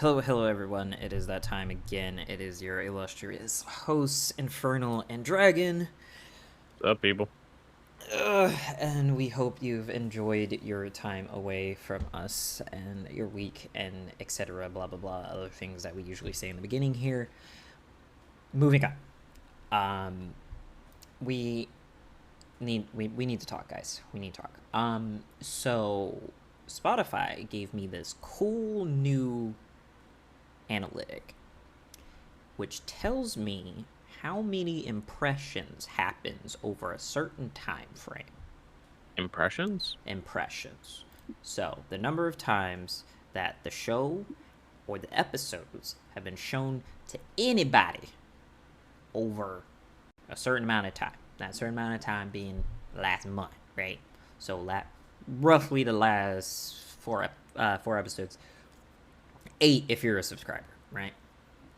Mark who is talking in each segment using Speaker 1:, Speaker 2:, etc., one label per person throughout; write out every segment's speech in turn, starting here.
Speaker 1: Hello, everyone. It is that time again. It is your illustrious hosts, Infernal and Dragon.
Speaker 2: What's up, people?
Speaker 1: And we hope you've enjoyed your time away from us and your week and etc. Blah, blah, blah. Other things that we usually say in the beginning here. Moving on. Um, we we need to talk, guys. We need to talk. So Spotify gave me this cool new analytic which tells me how many impressions happens over a certain time frame.
Speaker 2: Impressions?
Speaker 1: Impressions. So the number of times that the show or the episodes have been shown to anybody over a certain amount of time. That certain amount of time being last month, right? So roughly the last four episodes, 8 if you're a subscriber, right?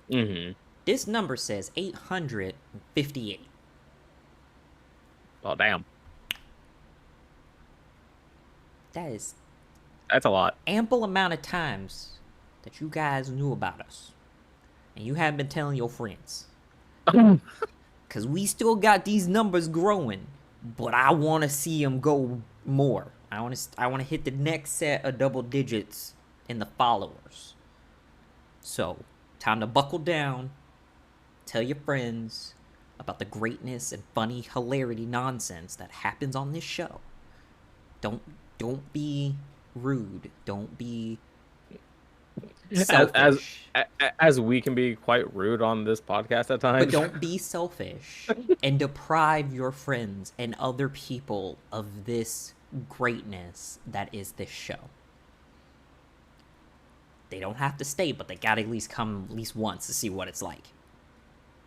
Speaker 2: Mm-hmm.
Speaker 1: This number says 858.
Speaker 2: Well, damn.
Speaker 1: That is
Speaker 2: That's a lot.
Speaker 1: ample amount of times that you guys knew about us. And you haven't been telling your friends. Because we still got these numbers growing. But I want to see them go more. I want to hit the next set of double digits in the followers. So, time to buckle down. Tell your friends about the greatness and funny hilarity nonsense that happens on this show. Don't be rude. Don't be selfish.
Speaker 2: As we can be quite rude on this podcast at
Speaker 1: But
Speaker 2: times.
Speaker 1: don't be selfish and deprive your friends and other people of this greatness that is this show. They don't have to stay, but they gotta at least come at least once to see what it's like.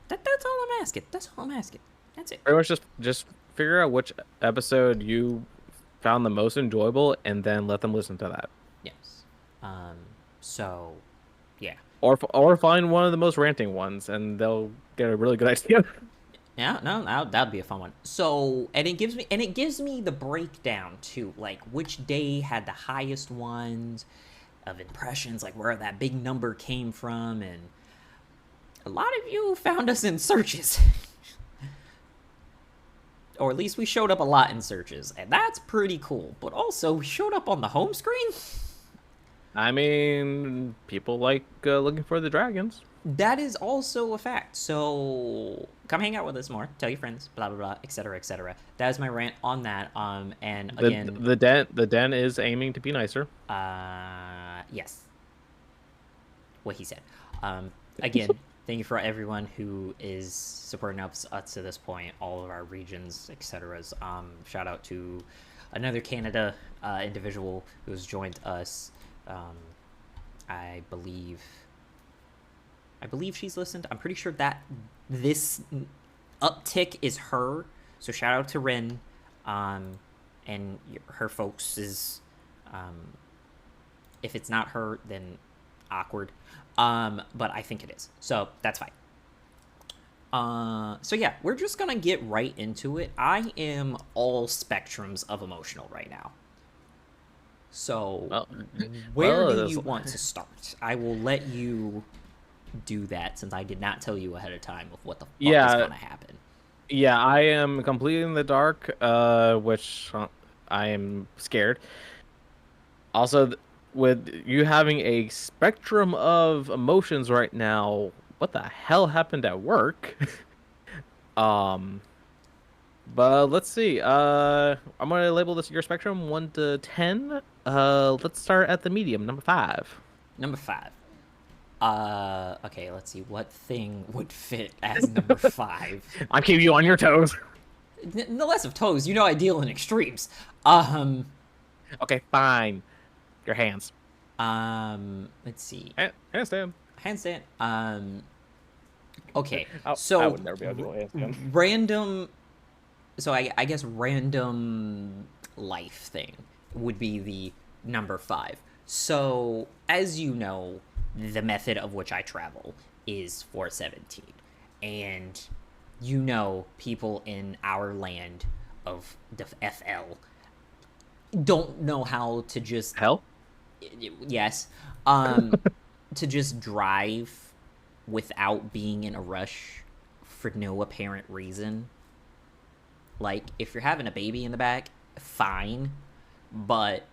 Speaker 1: That's all I'm asking. That's all I'm asking. That's it.
Speaker 2: Pretty much just figure out which episode you found the most enjoyable and then let them listen to that.
Speaker 1: Yes. So, yeah.
Speaker 2: Or find one of the most ranting ones and they'll get a really good idea.
Speaker 1: Yeah, no, that'd be a fun one. So, and it gives me the breakdown too, like which day had the highest ones of impressions, like where that big number came from, and a lot of you found us in searches. Or at least we showed up a lot in searches, and that's pretty cool. But also, we showed up on the home screen?
Speaker 2: I mean, people like looking for the dragons.
Speaker 1: That is also a fact. So come hang out with us more. Tell your friends. Blah blah blah. Etc. Etc. That is my rant on that. And again,
Speaker 2: The den is aiming to be nicer.
Speaker 1: yes, what he said. Again, thank you for everyone who is supporting us to this point. All of our regions, etc. Shout out to another Canada individual who has joined us. I believe she's listened. I'm pretty sure that this uptick is her. So shout out to Ren, and her folks is, if it's not her, then awkward. But I think it is. So that's fine. So yeah, we're just gonna get right into it. I am all spectrums of emotional right now. So
Speaker 2: Well,
Speaker 1: where do
Speaker 2: that's-
Speaker 1: you want to start? I will let you do that since I did not tell you ahead of time of what the fuck is
Speaker 2: Yeah,
Speaker 1: gonna happen.
Speaker 2: yeah, I am completely in the dark, which I am scared. Also, with you having a spectrum of emotions right now, what the hell happened at work? Um, but let's see. I'm gonna label this your spectrum 1 to 10. Let's start at the medium, number 5.
Speaker 1: Number 5. Okay, let's see. What thing would fit as number 5?
Speaker 2: I'm keeping you on your toes.
Speaker 1: No less of toes. You know I deal in extremes.
Speaker 2: Okay, fine. Your hands.
Speaker 1: Let's see.
Speaker 2: Handstand.
Speaker 1: Handstand. Okay.
Speaker 2: I
Speaker 1: So
Speaker 2: would never be able to do a handstand.
Speaker 1: random. So I guess random life thing would be the number 5. So as you know, the method of which I travel is 417, and you know people in our land of the FL don't know how to just
Speaker 2: Hell?
Speaker 1: yes. Um, to just drive without being in a rush for no apparent reason. Like, if you're having a baby in the back, fine, but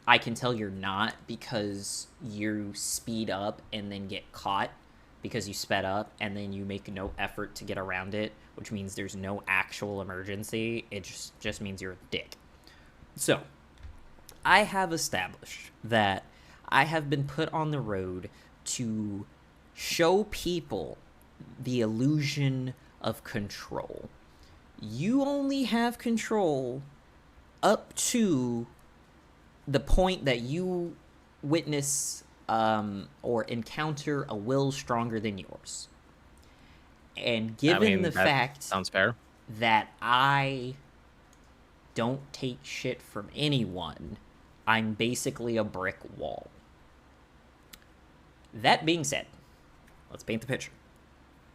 Speaker 1: I can tell you're not because you speed up and then get caught because you sped up and then you make no effort to get around it, which means there's no actual emergency. It just means you're a dick. So, I have established that I have been put on the road to show people the illusion of control. You only have control up to the point that you witness or encounter a will stronger than yours. And given the fact
Speaker 2: sounds fair
Speaker 1: that I don't take shit from anyone, I'm basically a brick wall. That being said, let's paint the picture.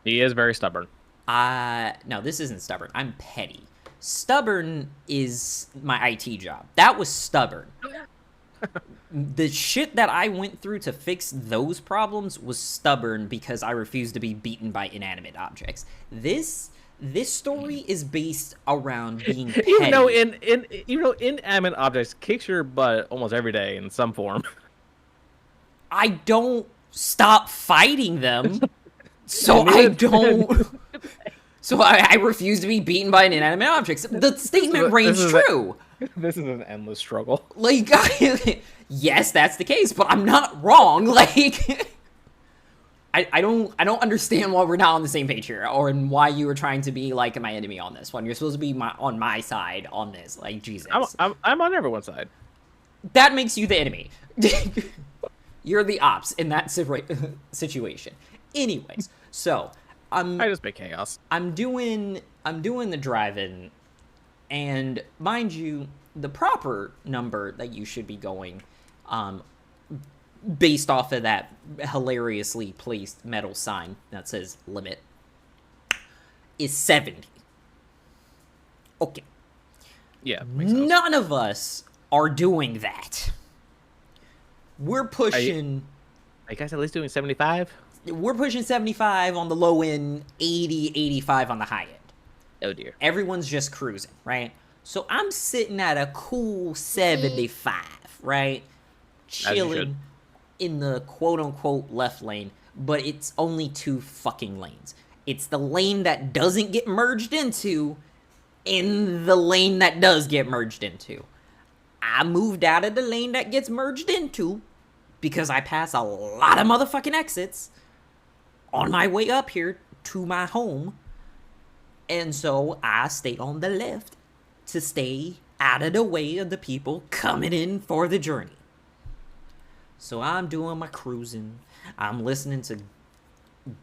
Speaker 2: He is very stubborn.
Speaker 1: No, this isn't stubborn. I'm petty. Stubborn is my IT job. That was stubborn. The shit that I went through to fix those problems was stubborn because I refused to be beaten by inanimate objects. This story is based around being petty.
Speaker 2: Inanimate objects kicks your butt almost every day in some form.
Speaker 1: I don't stop fighting them, so I don't. So I refuse to be beaten by an inanimate object. The statement reigns true.
Speaker 2: This is an endless struggle.
Speaker 1: Like, yes, that's the case, but I'm not wrong. Like, I don't understand why we're not on the same page here, or why you were trying to be like my enemy on this one. You're supposed to be on my side on this. Like, Jesus,
Speaker 2: I'm on everyone's side.
Speaker 1: That makes you the enemy. You're the ops in that situation. Anyways, so
Speaker 2: I just make chaos.
Speaker 1: I'm doing the drive-in, and mind you, the proper number that you should be going, based off of that hilariously placed metal sign that says limit, is 70. Okay.
Speaker 2: Yeah. Makes sense.
Speaker 1: None of us are doing that. We're pushing.
Speaker 2: Are you guys at least doing 75?
Speaker 1: We're pushing 75 on the low end, 80, 85 on the high end.
Speaker 2: Oh dear.
Speaker 1: Everyone's just cruising, right? So I'm sitting at a cool 75, right? Chilling in the quote-unquote left lane, but it's only 2 fucking lanes. It's the lane that doesn't get merged into and the lane that does get merged into. I moved out of the lane that gets merged into because I pass a lot of motherfucking exits on my way up here to my home. And so I stayed on the left to stay out of the way of the people coming in for the journey. So I'm doing my cruising. I'm listening to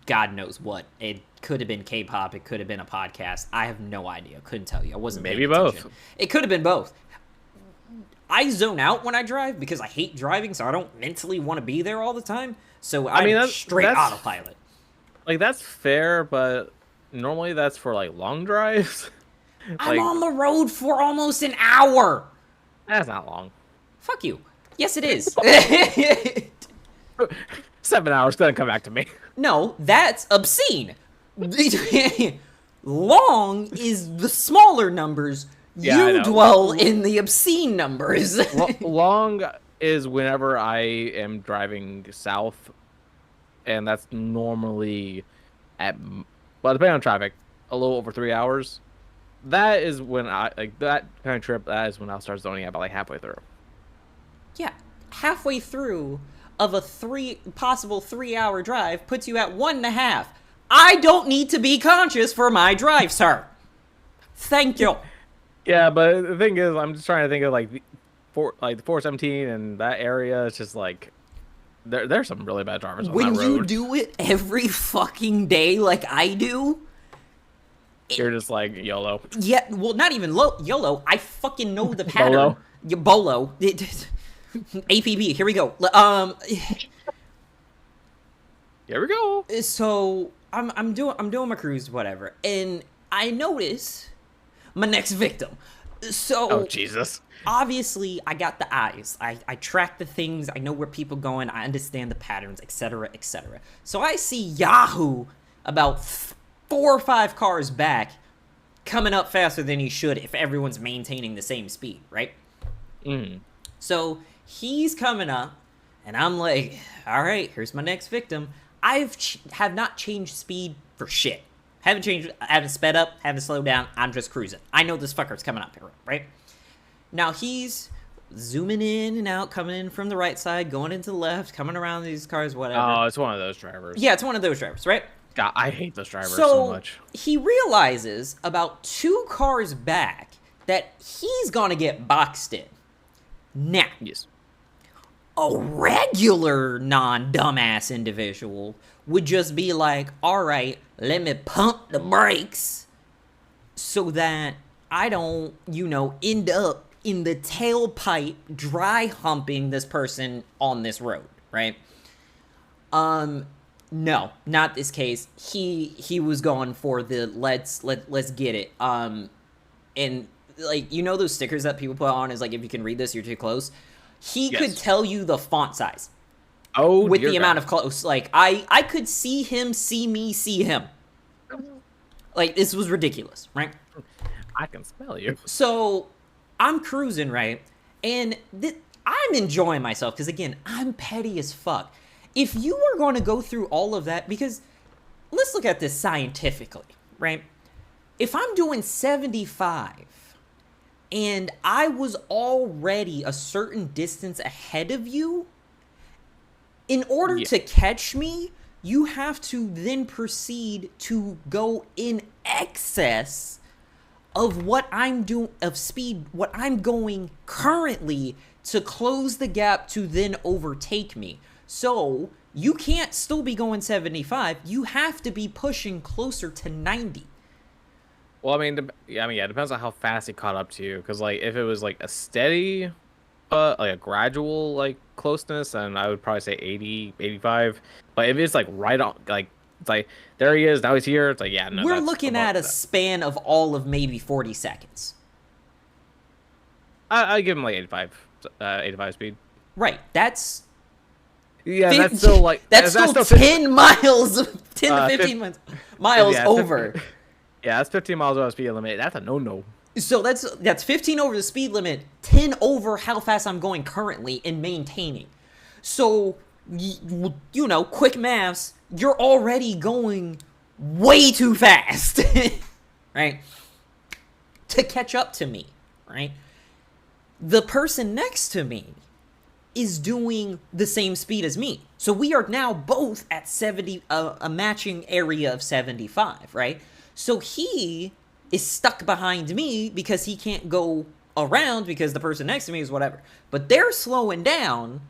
Speaker 1: God knows what. It could have been K-pop. It could have been a podcast. I have no idea. Couldn't tell you. I wasn't
Speaker 2: Maybe both.
Speaker 1: It could have been both. I zone out when I drive because I hate driving, so I don't mentally want to be there all the time. So I'm straight autopilot.
Speaker 2: Like, that's fair, but normally that's for, like, long drives.
Speaker 1: I'm on the road for almost an hour.
Speaker 2: That's not long.
Speaker 1: Fuck you. Yes, it is.
Speaker 2: 7 hours, doesn't come back to me.
Speaker 1: No, that's obscene. Long is the smaller numbers.
Speaker 2: Yeah,
Speaker 1: you dwell in the obscene numbers.
Speaker 2: Long is whenever I am driving south, and that's normally depending on traffic, a little over 3 hours. That is when that kind of trip. That is when I'll start zoning out about like halfway through.
Speaker 1: Yeah, halfway through of a possible 3 hour drive puts you at 1.5. I don't need to be conscious for my drive, sir. Thank you.
Speaker 2: Yeah, but the thing is, I'm just trying to think of like the 417 and that area. It's just like there's some really bad drivers on that road. When
Speaker 1: you do it every fucking day, like I do,
Speaker 2: you're just like YOLO.
Speaker 1: Yeah, well, not even YOLO. I fucking know the pattern. Bolo. APB. Here we go.
Speaker 2: Here we go.
Speaker 1: So I'm doing my cruise, whatever, and I notice my next victim.
Speaker 2: Oh
Speaker 1: So
Speaker 2: Jesus.
Speaker 1: obviously I got the eyes. I track the things, I know where people going, I understand the patterns, etc., etc. So I see Yahoo about 4 or 5 cars back coming up faster than he should if everyone's maintaining the same speed, right?
Speaker 2: Mm.
Speaker 1: So he's coming up, and I'm like, all right, here's my next victim. Have not changed speed for shit. Haven't changed, haven't sped up, haven't slowed down. I'm just cruising. I know this fucker's coming up here, right? Now he's zooming in and out, coming in from the right side, going into the left, coming around these cars, whatever.
Speaker 2: Oh, it's one of those drivers.
Speaker 1: Yeah, it's one of those drivers, right?
Speaker 2: God, I hate those drivers so
Speaker 1: So
Speaker 2: much.
Speaker 1: he realizes about 2 cars back that he's gonna get boxed in. Now,
Speaker 2: Yes.
Speaker 1: a regular non-dumbass individual would just be like, all right, let me pump the brakes so that I don't, end up in the tailpipe dry humping this person on this road, right? No, not this case. He was going for the let's get it. And like, those stickers that people put on is like, if you can read this, you're too close. He
Speaker 2: Yes.
Speaker 1: could tell you the font size
Speaker 2: Oh,
Speaker 1: with
Speaker 2: dear
Speaker 1: the
Speaker 2: God.
Speaker 1: amount of close. Like I could see him, see me, see him. Like, this was ridiculous, right?
Speaker 2: I can smell you.
Speaker 1: So I'm cruising, right? And I'm enjoying myself because, again, I'm petty as fuck. If you were going to go through all of that, because let's look at this scientifically, right? If I'm doing 75 and I was already a certain distance ahead of you, in order to catch me, you have to then proceed to go in excess of what I'm doing, of speed, what I'm going currently to close the gap to then overtake me. So you can't still be going 75. You have to be pushing closer to 90.
Speaker 2: Well, yeah, it depends on how fast he caught up to you. Because, like, if it was, like, a steady, like, a gradual, like, closeness, then I would probably say 80, 85. But if it's, like, right on, like, it's like, there he is, now he's here, it's like, yeah, no,
Speaker 1: We're looking at a span of all of maybe 40 seconds.
Speaker 2: I give him, like, 85 speed.
Speaker 1: Right, that's...
Speaker 2: Yeah, that's still, like...
Speaker 1: That's still 10 miles, 10 to 15 miles
Speaker 2: yeah,
Speaker 1: over.
Speaker 2: Yeah, that's 15 miles over the speed limit. That's a no-no.
Speaker 1: So that's 15 over the speed limit, 10 over how fast I'm going currently and maintaining. So, quick maths, you're already going way too fast, right? To catch up to me, right? The person next to me is doing the same speed as me. So we are now both at 70, a matching area of 75, right? So he is stuck behind me because he can't go around because the person next to me is whatever. But they're slowing down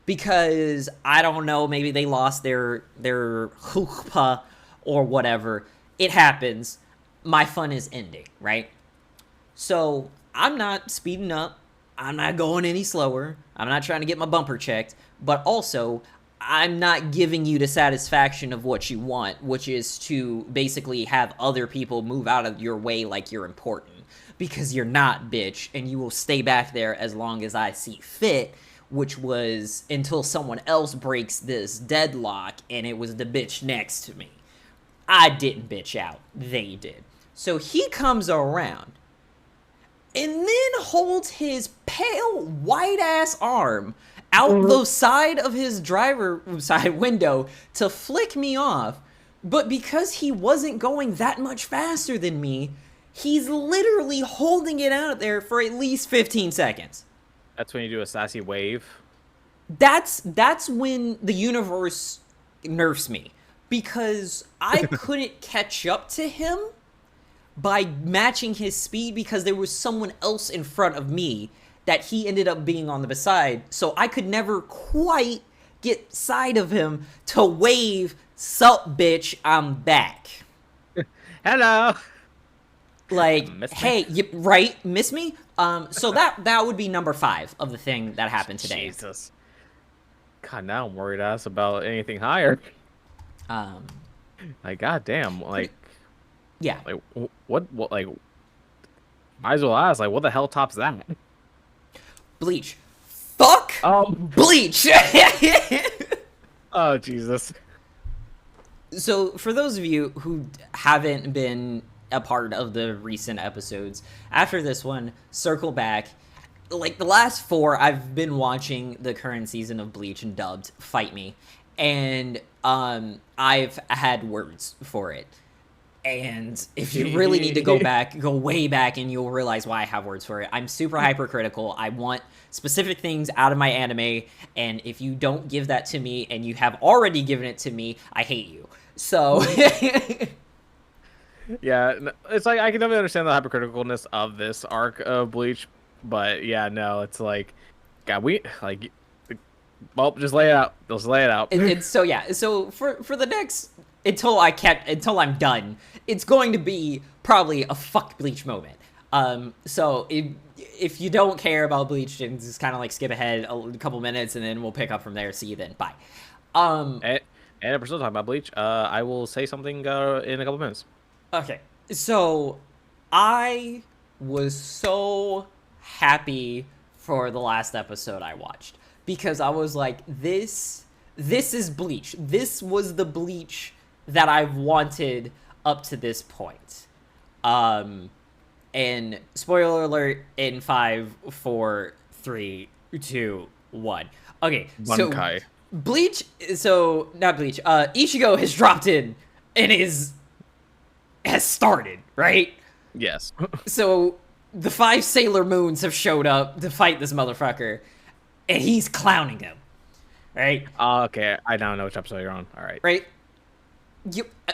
Speaker 1: because, I don't know, maybe they lost their chutzpah or whatever. It happens. My fun is ending, right? So I'm not speeding up. I'm not going any slower. I'm not trying to get my bumper checked. But also, I'm not giving you the satisfaction of what you want, which is to basically have other people move out of your way like you're important. Because you're not, bitch, and you will stay back there as long as I see fit, which was until someone else breaks this deadlock, and it was the bitch next to me. I didn't bitch out. They did. So he comes around, and then holds his pale white-ass arm out the side of his driver side window to flick me off. But because he wasn't going that much faster than me, he's literally holding it out there for at least 15 seconds.
Speaker 2: That's when you do a sassy wave.
Speaker 1: That's when the universe nerfs me. Because I couldn't catch up to him by matching his speed because there was someone else in front of me that he ended up being on the beside. So I could never quite get side of him to wave, "Sup, bitch, I'm back."
Speaker 2: Hello.
Speaker 1: Like,
Speaker 2: Miss me?
Speaker 1: hey, right? Miss me? So that would be number 5 of the thing that happened today.
Speaker 2: Jesus. God, now I'm worried ass about anything higher. Like, goddamn, like,
Speaker 1: Yeah.
Speaker 2: like what, like, Might as well ask, like, what the hell tops that?
Speaker 1: Bleach. Fuck
Speaker 2: Oh,
Speaker 1: Bleach.
Speaker 2: oh Jesus.
Speaker 1: So, for those of you who haven't been a part of the recent episodes, after this one, circle back. Like, the last 4, I've been watching the current season of Bleach and dubbed, fight me. And, I've had words for it. And if you really need to go back, go way back, and you'll realize why I have words for it. I'm super hypercritical. I want specific things out of my anime, and if you don't give that to me, and you have already given it to me, I hate you. So,
Speaker 2: Yeah, it's like I can definitely understand the hypercriticalness of this arc of Bleach, but yeah, no, it's like, God, we like, well, just lay it out. Just lay it out.
Speaker 1: and so yeah, so for the next until I'm done, it's going to be probably a fuck Bleach moment. So if you don't care about Bleach, then just kind of like skip ahead a couple minutes, and then we'll pick up from there. See you then. Bye.
Speaker 2: And if we're still talking about Bleach, I will say something in a couple minutes.
Speaker 1: Okay, so I was so happy for the last episode I watched because I was like, this is Bleach. This was the Bleach that I've wanted up to this point. And spoiler alert in 5, 4, 3, 2, 1. Okay, so
Speaker 2: Bunkai.
Speaker 1: Bleach. So not Bleach. Ichigo has dropped in and has started, right?
Speaker 2: Yes.
Speaker 1: So the 5 Sailor Moons have showed up to fight this motherfucker, and he's clowning him, right?
Speaker 2: Okay, I now know which episode you're on. All right.
Speaker 1: Right?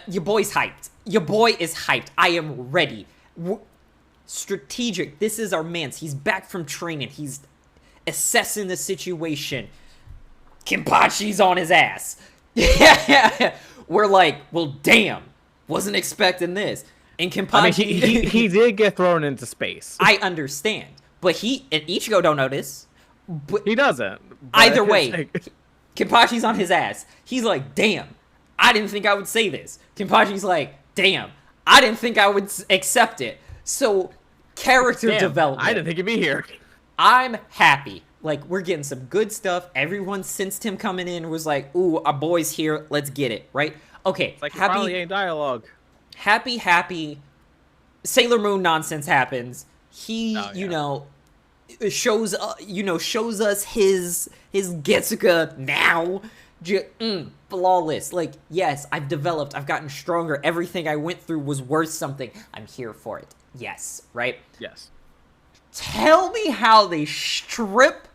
Speaker 1: Your boy's hyped. Your boy is hyped. I am ready. Strategic. This is our man's. He's back from training. He's assessing the situation. Kenpachi's on his ass. We're like, well, damn. Wasn't expecting this. And Kenpachi...
Speaker 2: I mean, he did get thrown into space.
Speaker 1: I understand. But and Ichigo don't notice. But
Speaker 2: He doesn't.
Speaker 1: either way, Kenpachi's on his ass. He's like, damn, I didn't think I would say this. Kenpachi's like, damn, I didn't think I would accept it. So, character development.
Speaker 2: I didn't think you'd be here.
Speaker 1: I'm happy. Like, we're getting some good stuff. Everyone sensed him coming in was like, ooh, our boy's here. Let's get it, right? Okay,
Speaker 2: It's like finally ain't dialogue.
Speaker 1: happy Sailor Moon nonsense happens. He, you know, shows us his Getsuka now. Flawless. Like, yes, I've developed, I've gotten stronger. Everything I went through was worth something. I'm here for it. Yes, right?
Speaker 2: Yes.
Speaker 1: Tell me how they strip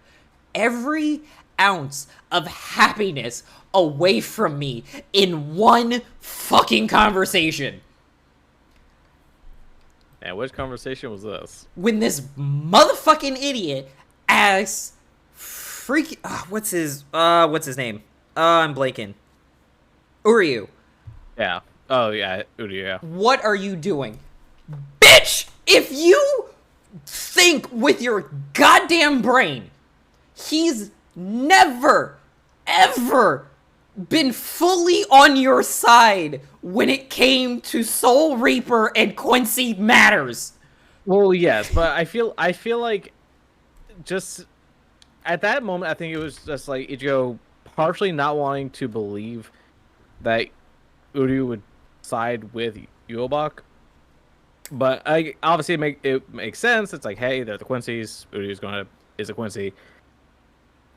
Speaker 1: every ounce of happiness away from me in one fucking conversation.
Speaker 2: And which conversation was this?
Speaker 1: When this motherfucking idiot asks what's his name? I'm blanking. Uryu.
Speaker 2: Yeah. Oh yeah, Udi, yeah.
Speaker 1: What are you doing? Bitch! If you think with your goddamn brain, he's never, ever been fully on your side when it came to Soul Reaper and Quincy Matters.
Speaker 2: Well, yes, but I feel like just at that moment, I think it was just like Ichigo partially not wanting to believe that Uryu would side with Yubak. But obviously it makes sense. It's like, hey, they're the Quincy's. Uryu is a Quincy.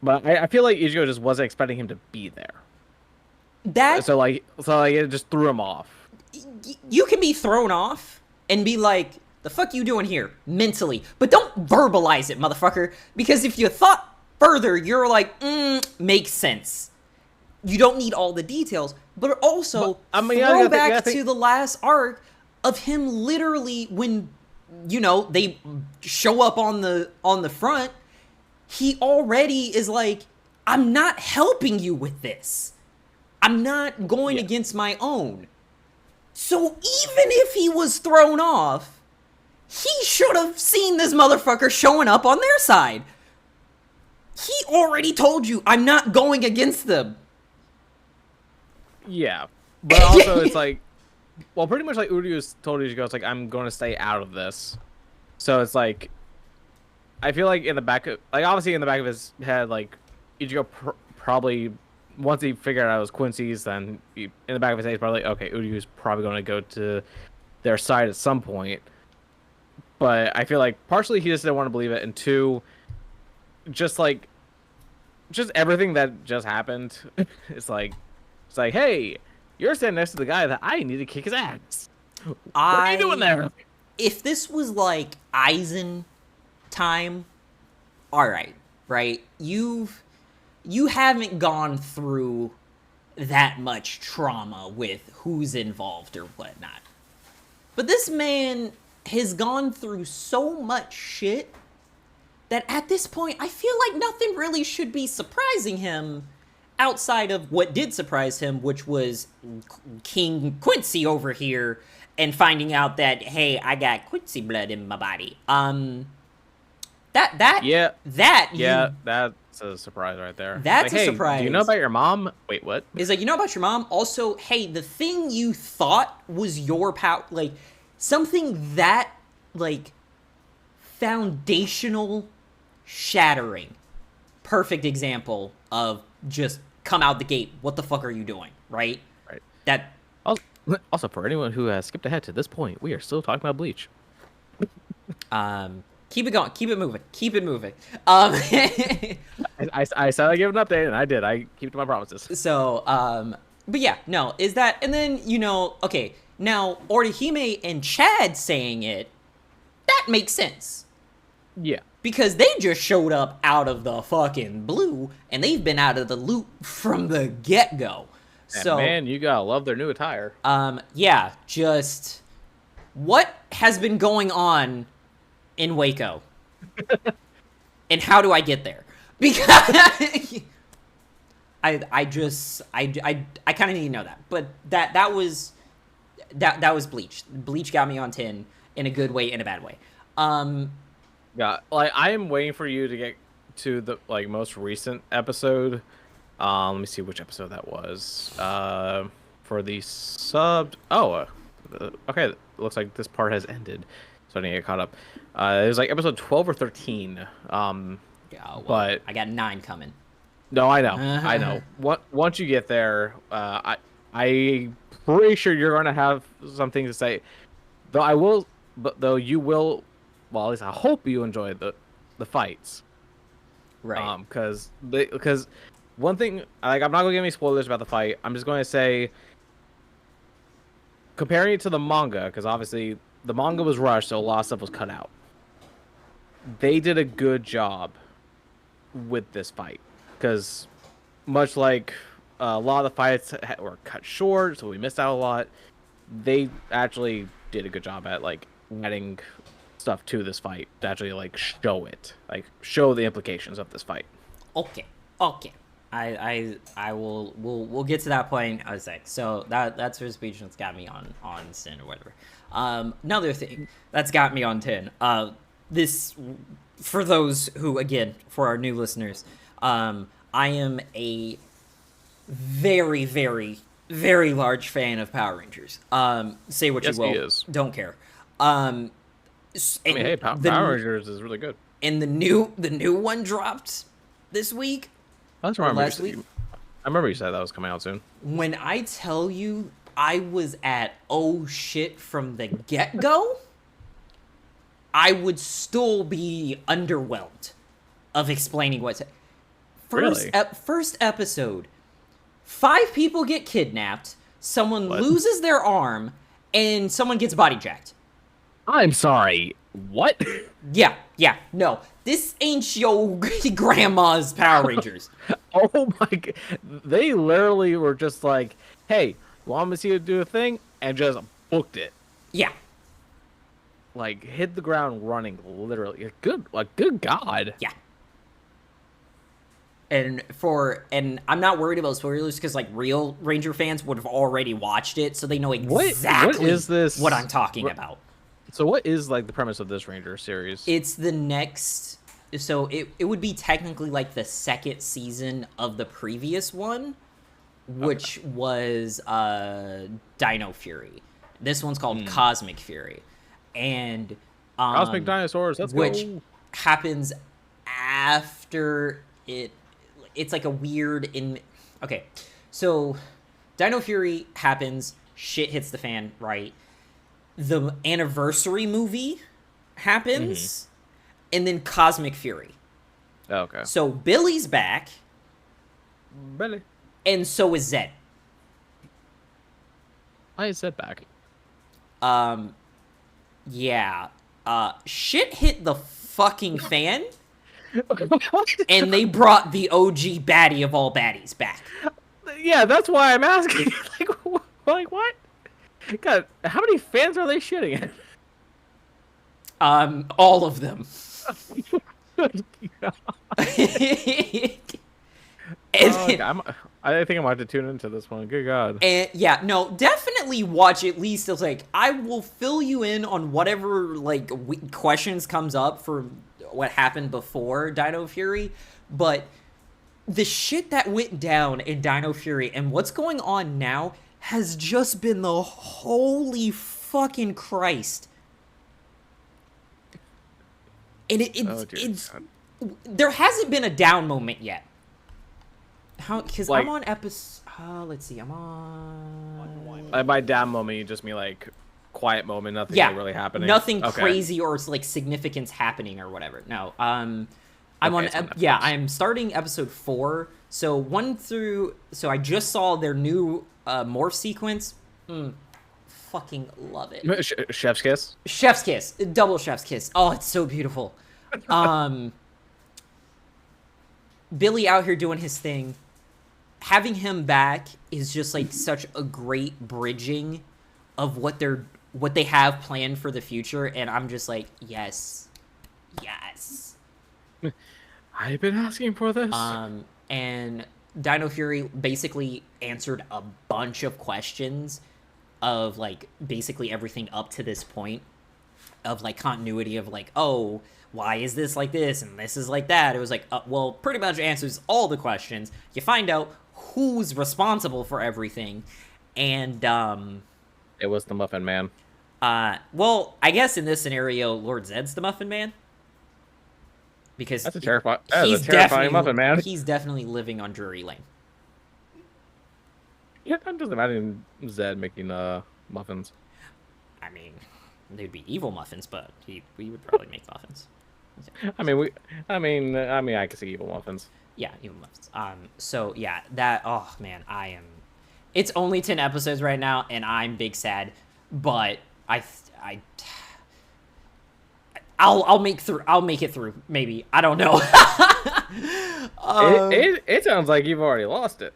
Speaker 2: But I feel like Ichigo just wasn't expecting him to be there. So it just threw him off.
Speaker 1: You can be thrown off and be like, the fuck you doing here? Mentally. But don't verbalize it, motherfucker. Because if you thought further, you're like, makes sense. You don't need all the details. But also, throw back to the last arc of him literally when, they show up on the front, he already is like, I'm not helping you with this. I'm not going against my own. So even if he was thrown off, he should have seen this motherfucker showing up on their side. He already told you, I'm not going against them.
Speaker 2: Yeah. But also it's like, well, pretty much like Uryu's told Ichigo, it's like, I'm going to stay out of this. So it's like I feel like in the back of like obviously in the back of his head, like Ichigo probably once he figured out it was Quincy's, then in the back of his head, he's probably like, okay, Uryu's probably going to go to their side at some point. But I feel like partially he just didn't want to believe it, and two, just like just everything that just happened, it's like, hey, you're standing next to the guy that I need to kick his ass. What are you doing there?
Speaker 1: If this was like Aizen time, all right, right? You haven't gone through that much trauma with who's involved or whatnot. But this man has gone through so much shit that at this point, I feel like nothing really should be surprising him outside of what did surprise him, which was King Quincy over here and finding out that, hey, I got Quincy blood in my body. That's
Speaker 2: a surprise right there.
Speaker 1: That's
Speaker 2: like,
Speaker 1: a
Speaker 2: hey,
Speaker 1: surprise.
Speaker 2: Do you know about your mom? Wait, what?
Speaker 1: It's like, you know about your mom? Also, hey, the thing you thought was your power, like, something that, like, foundational shattering. Perfect example of just come out the gate. What the fuck are you doing? Right?
Speaker 2: Right.
Speaker 1: That.
Speaker 2: Also, for anyone who has skipped ahead to this point, we are still talking about Bleach.
Speaker 1: Keep it going. Keep it moving. Keep it moving.
Speaker 2: I said I'd give an update, and I did. I keep to my promises.
Speaker 1: So, but yeah, no, is that, and then, you know, okay, now, Orihime and Chad saying it, that makes sense.
Speaker 2: Yeah.
Speaker 1: Because they just showed up out of the fucking blue, and they've been out of the loop from the get-go. So,
Speaker 2: man, you gotta love their new attire.
Speaker 1: Yeah, just, what has been going on in Waco? And how do I get there? Because I kind of need to know that. But that was Bleach. Bleach got me on 10 in a good way, in a bad way.
Speaker 2: Yeah, like I am waiting for you to get to the like most recent episode. Let me see which episode that was. For the sub. Oh, okay. It looks like this part has ended, so I need to get caught up. It was like episode 12 or 13.
Speaker 1: Yeah, well,
Speaker 2: but
Speaker 1: I got 9 coming.
Speaker 2: No, I know, I know. Once you get there, I'm pretty sure you're gonna have something to say. Though you will. Well, at least I hope you enjoy the fights.
Speaker 1: Right.
Speaker 2: Because one thing, like, I'm not gonna give any spoilers about the fight. I'm just going to say, comparing it to the manga, because obviously the manga was rushed, so a lot of stuff was cut out. They did a good job with this fight, because much like a lot of the fights were cut short, so we missed out a lot. They actually did a good job at like adding stuff to this fight to actually like show the implications of this fight.
Speaker 1: Okay. We'll get to that point. I was like, so that's her speech that's got me on 10 or whatever. Another thing that's got me on 10. This, for those who, again, for our new listeners, I am a very, very, very large fan of Power Rangers. Say what you will.
Speaker 2: He is.
Speaker 1: Don't care.
Speaker 2: I mean, hey, Power Rangers is really good.
Speaker 1: And the new one dropped this week.
Speaker 2: Last week. I remember you said that was coming out soon.
Speaker 1: When I tell you, I was at oh shit from the get-go, I would still be underwhelmed of explaining what's first episode. 5 people get kidnapped, someone loses their arm, and someone gets body jacked.
Speaker 2: I'm sorry. What?
Speaker 1: Yeah, no. This ain't your grandma's Power Rangers.
Speaker 2: Oh my god. They literally were just like, hey, want me to see you do a thing? And just booked it.
Speaker 1: Yeah.
Speaker 2: Like, hit the ground running, literally. Good God.
Speaker 1: Yeah. And I'm not worried about spoilers because like real Ranger fans would have already watched it, so they know exactly what I'm talking about.
Speaker 2: So what is like the premise of this Ranger series?
Speaker 1: It's the next, so it would be technically like the second season of the previous one, which was Dino Fury. This one's called Cosmic Fury. And
Speaker 2: Cosmic dinosaurs, let's
Speaker 1: which
Speaker 2: go.
Speaker 1: happens after it. It's like a weird in. Okay, so Dino Fury happens. Shit hits the fan. Right. The anniversary movie happens, and then Cosmic Fury.
Speaker 2: Okay.
Speaker 1: So Billy's back,
Speaker 2: Billy.
Speaker 1: and so is Zed.
Speaker 2: I said back.
Speaker 1: Yeah. Shit hit the fucking fan, and they brought the OG baddie of all baddies back.
Speaker 2: Yeah, that's why I'm asking. like what? God, how many fans are they shitting at?
Speaker 1: All of them.
Speaker 2: I think I might have to tune into this one. Good God.
Speaker 1: And yeah, no, definitely watch at least. It's like I will fill you in on whatever like questions comes up for what happened before Dino Fury, but the shit that went down in Dino Fury and what's going on now has just been the holy fucking Christ. And it's there hasn't been a down moment yet. How? Because
Speaker 2: like,
Speaker 1: I'm on episode. Let's see. I'm on.
Speaker 2: By down moment, you just mean like quiet moment, nothing really happening.
Speaker 1: Nothing crazy or like significance happening or whatever. No. I'm on. I'm starting episode 4. So 1 through. So I just saw their new morph sequence. Fucking love it.
Speaker 2: Chef's kiss.
Speaker 1: Chef's kiss. Double chef's kiss. Oh, it's so beautiful. Billy out here doing his thing. Having him back is just like such a great bridging of what they have planned for the future, and I'm just like, yes.
Speaker 2: I've been asking for this.
Speaker 1: And Dino Fury basically answered a bunch of questions of like basically everything up to this point of like continuity of like, oh, why is this like this and this is like that? It was like, well, pretty much answers all the questions. You find out who's responsible for everything, and
Speaker 2: it was the Muffin Man.
Speaker 1: Well, I guess in this scenario, Lord Zed's the Muffin Man, because
Speaker 2: that's a terrifying Muffin Man.
Speaker 1: He's definitely living on Drury Lane.
Speaker 2: Yeah, I'm just imagining Zed making muffins.
Speaker 1: I mean, they'd be evil muffins, but we would probably make muffins.
Speaker 2: I mean, I can see evil muffins.
Speaker 1: Yeah, evil muffins. So yeah, that. Oh man, it's only 10 episodes right now, and I'm big sad, but I'll make it through. Maybe, I don't know.
Speaker 2: It sounds like you've already lost it.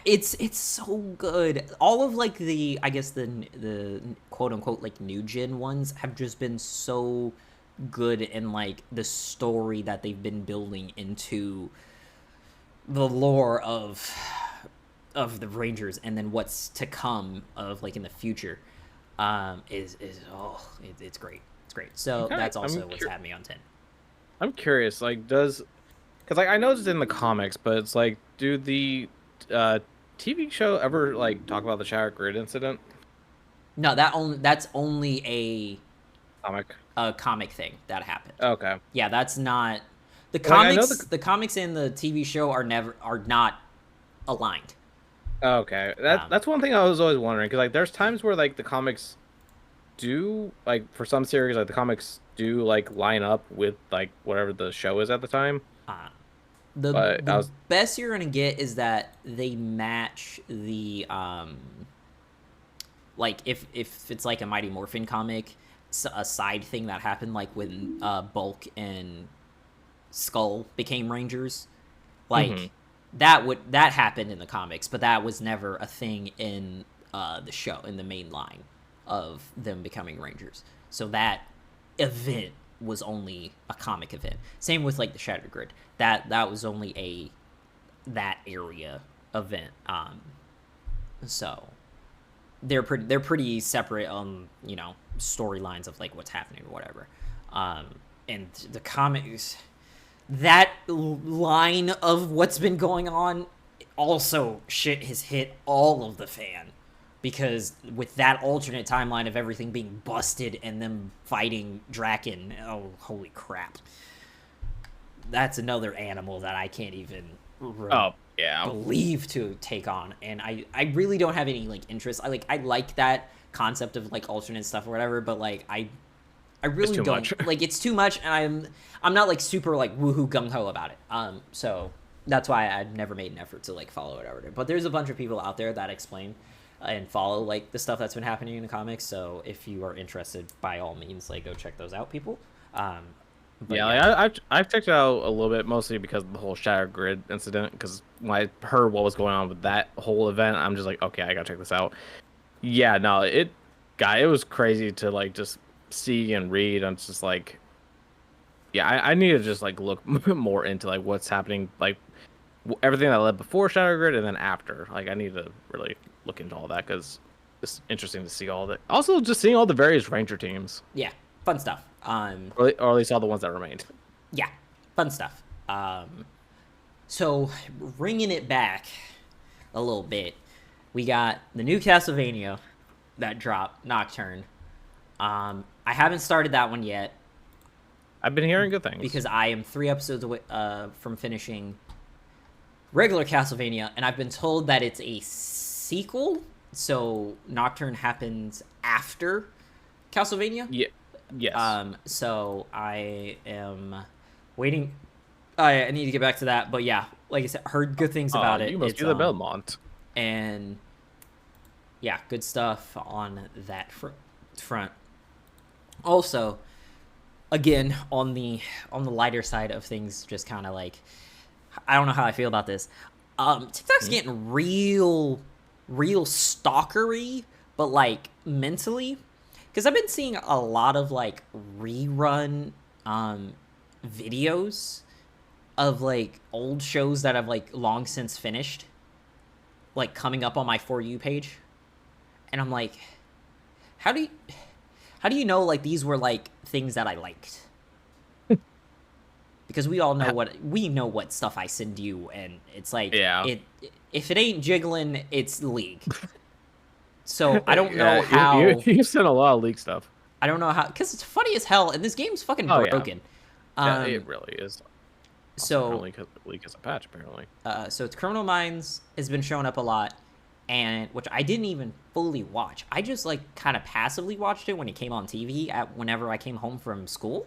Speaker 1: It's so good. All of like I guess the quote unquote like new gen ones have just been so good in like the story that they've been building into the lore of the Rangers, and then what's to come of like in the future it's great. It's great. So that's also what's had me on 10.
Speaker 2: I'm curious, like, because like I know it's in the comics, but it's like, do the TV show ever like talk about the Shattered Grid incident?
Speaker 1: No, that's only a comic thing that happened.
Speaker 2: Okay.
Speaker 1: Yeah, that's not the comics. The comics and the TV show are not aligned.
Speaker 2: Okay, that's one thing I was always wondering, because like there's times where like the comics do, like for some series, like the comics do like line up with like whatever the show is at the time.
Speaker 1: The best you're gonna get is that they match the like if it's like a Mighty Morphin comic, a side thing that happened like when Bulk and Skull became Rangers, like that happened in the comics, but that was never a thing in the show, in the main line of them becoming Rangers. So that event was only a comic event. Same with like the Shattered Grid. That was only that area event. So they're pretty separate on, you know, storylines of like what's happening or whatever. And the comics, that line of what's been going on, also shit has hit all of the fan, because with that alternate timeline of everything being busted and them fighting Draken, oh holy crap, that's another animal that I can't even
Speaker 2: Oh yeah.
Speaker 1: believe to take on, and I really don't have any like interest. I like that concept of like alternate stuff or whatever, but like I really
Speaker 2: too
Speaker 1: don't
Speaker 2: much.
Speaker 1: like, it's too much, and I'm not like super like woohoo gung ho about it. So that's why I've never made an effort to like follow it over. But there's a bunch of people out there that explain and follow like the stuff that's been happening in the comics. So if you are interested, by all means, like go check those out, people. But
Speaker 2: Yeah, like, I've checked it out a little bit, mostly because of the whole Shattered Grid incident. Because when I heard what was going on with that whole event, I'm just like, okay, I gotta check this out. Yeah, no, it was crazy to like just see and read. And it's just like, yeah, I need to just like look more into like what's happening, like everything that led before Shattered Grid and then after. Like, I need to really look into all that because it's interesting to see all that. Also, just seeing all the various Ranger teams,
Speaker 1: yeah, fun stuff.
Speaker 2: or at least all the ones that remained.
Speaker 1: Yeah, fun stuff. So bringing it back a little bit, we got the new Castlevania that dropped, Nocturne. I haven't started that one yet
Speaker 2: I've been hearing good things
Speaker 1: because I am 3 episodes away from finishing regular Castlevania, and I've been told that it's a sequel, so Nocturne happens after Castlevania.
Speaker 2: Yeah. Yes.
Speaker 1: So I am waiting. I need to get back to that, but yeah, like I said, heard good things about it.
Speaker 2: You must
Speaker 1: It's,
Speaker 2: be the Belmont.
Speaker 1: and yeah, good stuff on that front. Also, again, on the lighter side of things, just kind of like, I don't know how I feel about this. TikTok's getting real stalkery, but like mentally, because I've been seeing a lot of like rerun videos of like old shows that I've like long since finished, like coming up on my For You page, and I'm like, how do you know like these were like things that I liked? Because we all know what stuff I send you, and it's like,
Speaker 2: Yeah.
Speaker 1: If it ain't jiggling, it's League. So I don't know how.
Speaker 2: You sent a lot of leak stuff.
Speaker 1: I don't know how, because it's funny as hell, and this game's fucking
Speaker 2: Oh, yeah.
Speaker 1: broken.
Speaker 2: Yeah, it really is.
Speaker 1: So
Speaker 2: Leak is a patch apparently.
Speaker 1: so it's Criminal Minds has been showing up a lot, and which I didn't even fully watch. I just like kind of passively watched it when it came on TV whenever I came home from school,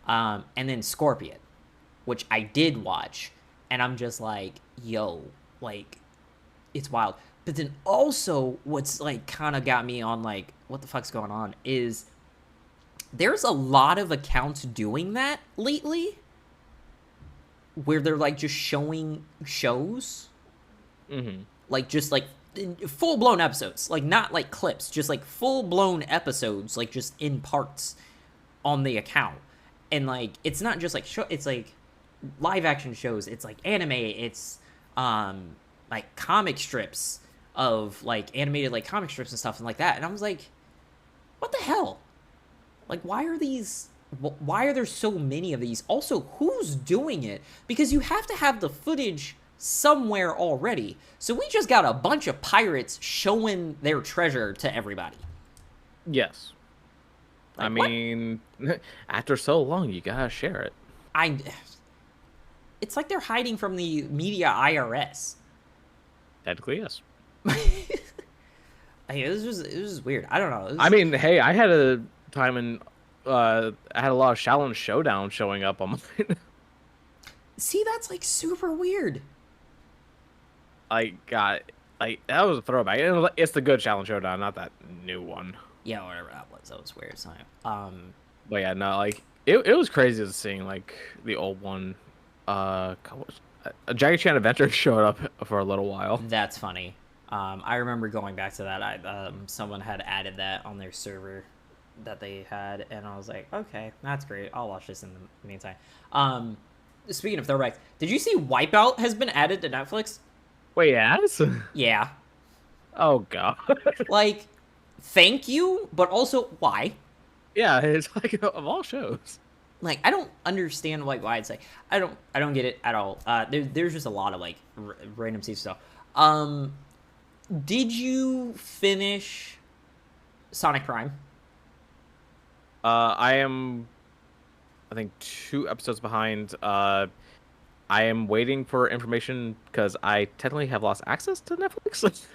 Speaker 1: and then Scorpion, which I did watch, and I'm just like, yo, like, it's wild. But then also, what's like kind of got me on like, what the fuck's going on is there's a lot of accounts doing that lately, where they're like just showing shows, like just like full blown episodes, like not like clips, just like full blown episodes, like just in parts on the account, and like it's not just like show, it's like live action shows, it's like anime, it's like comic strips of like animated like comic strips and stuff and like that, and I was like, what the hell, like why are there so many of these? Also, who's doing it? Because you have to have the footage somewhere already, so we just got a bunch of pirates showing their treasure to everybody.
Speaker 2: Yes.
Speaker 1: Like,
Speaker 2: I mean, after so long, you gotta share it.
Speaker 1: It's like they're hiding from the media IRS.
Speaker 2: Technically, yes.
Speaker 1: It was just weird. I don't know.
Speaker 2: I mean, hey, I had a time in, I had a lot of Shaolin Showdown showing up on mine.
Speaker 1: See, that's like super weird.
Speaker 2: I got, like, that was a throwback. It's the good Shaolin Showdown, not that new one.
Speaker 1: Yeah, whatever that was. That was weird. So,
Speaker 2: But yeah, no, like, it was crazy to seeing, like, the old one. A Jackie Chan Adventure showed up for a little while.
Speaker 1: That's funny. I remember going back to that. Someone had added that on their server that they had, and I was like, okay, that's great. I'll watch this in the meantime. Speaking of throwbacks, did you see Wipeout has been added to Netflix?
Speaker 2: Wait, yes?
Speaker 1: Yeah.
Speaker 2: Oh, God.
Speaker 1: Like, thank you, but also, why?
Speaker 2: Yeah, it's like, of all shows.
Speaker 1: Like, I don't understand why it's like, I don't get it at all. There's just a lot of like random stuff. Did you finish Sonic Prime?
Speaker 2: I am, I think, 2 episodes behind. I am waiting for information because I technically have lost access to Netflix.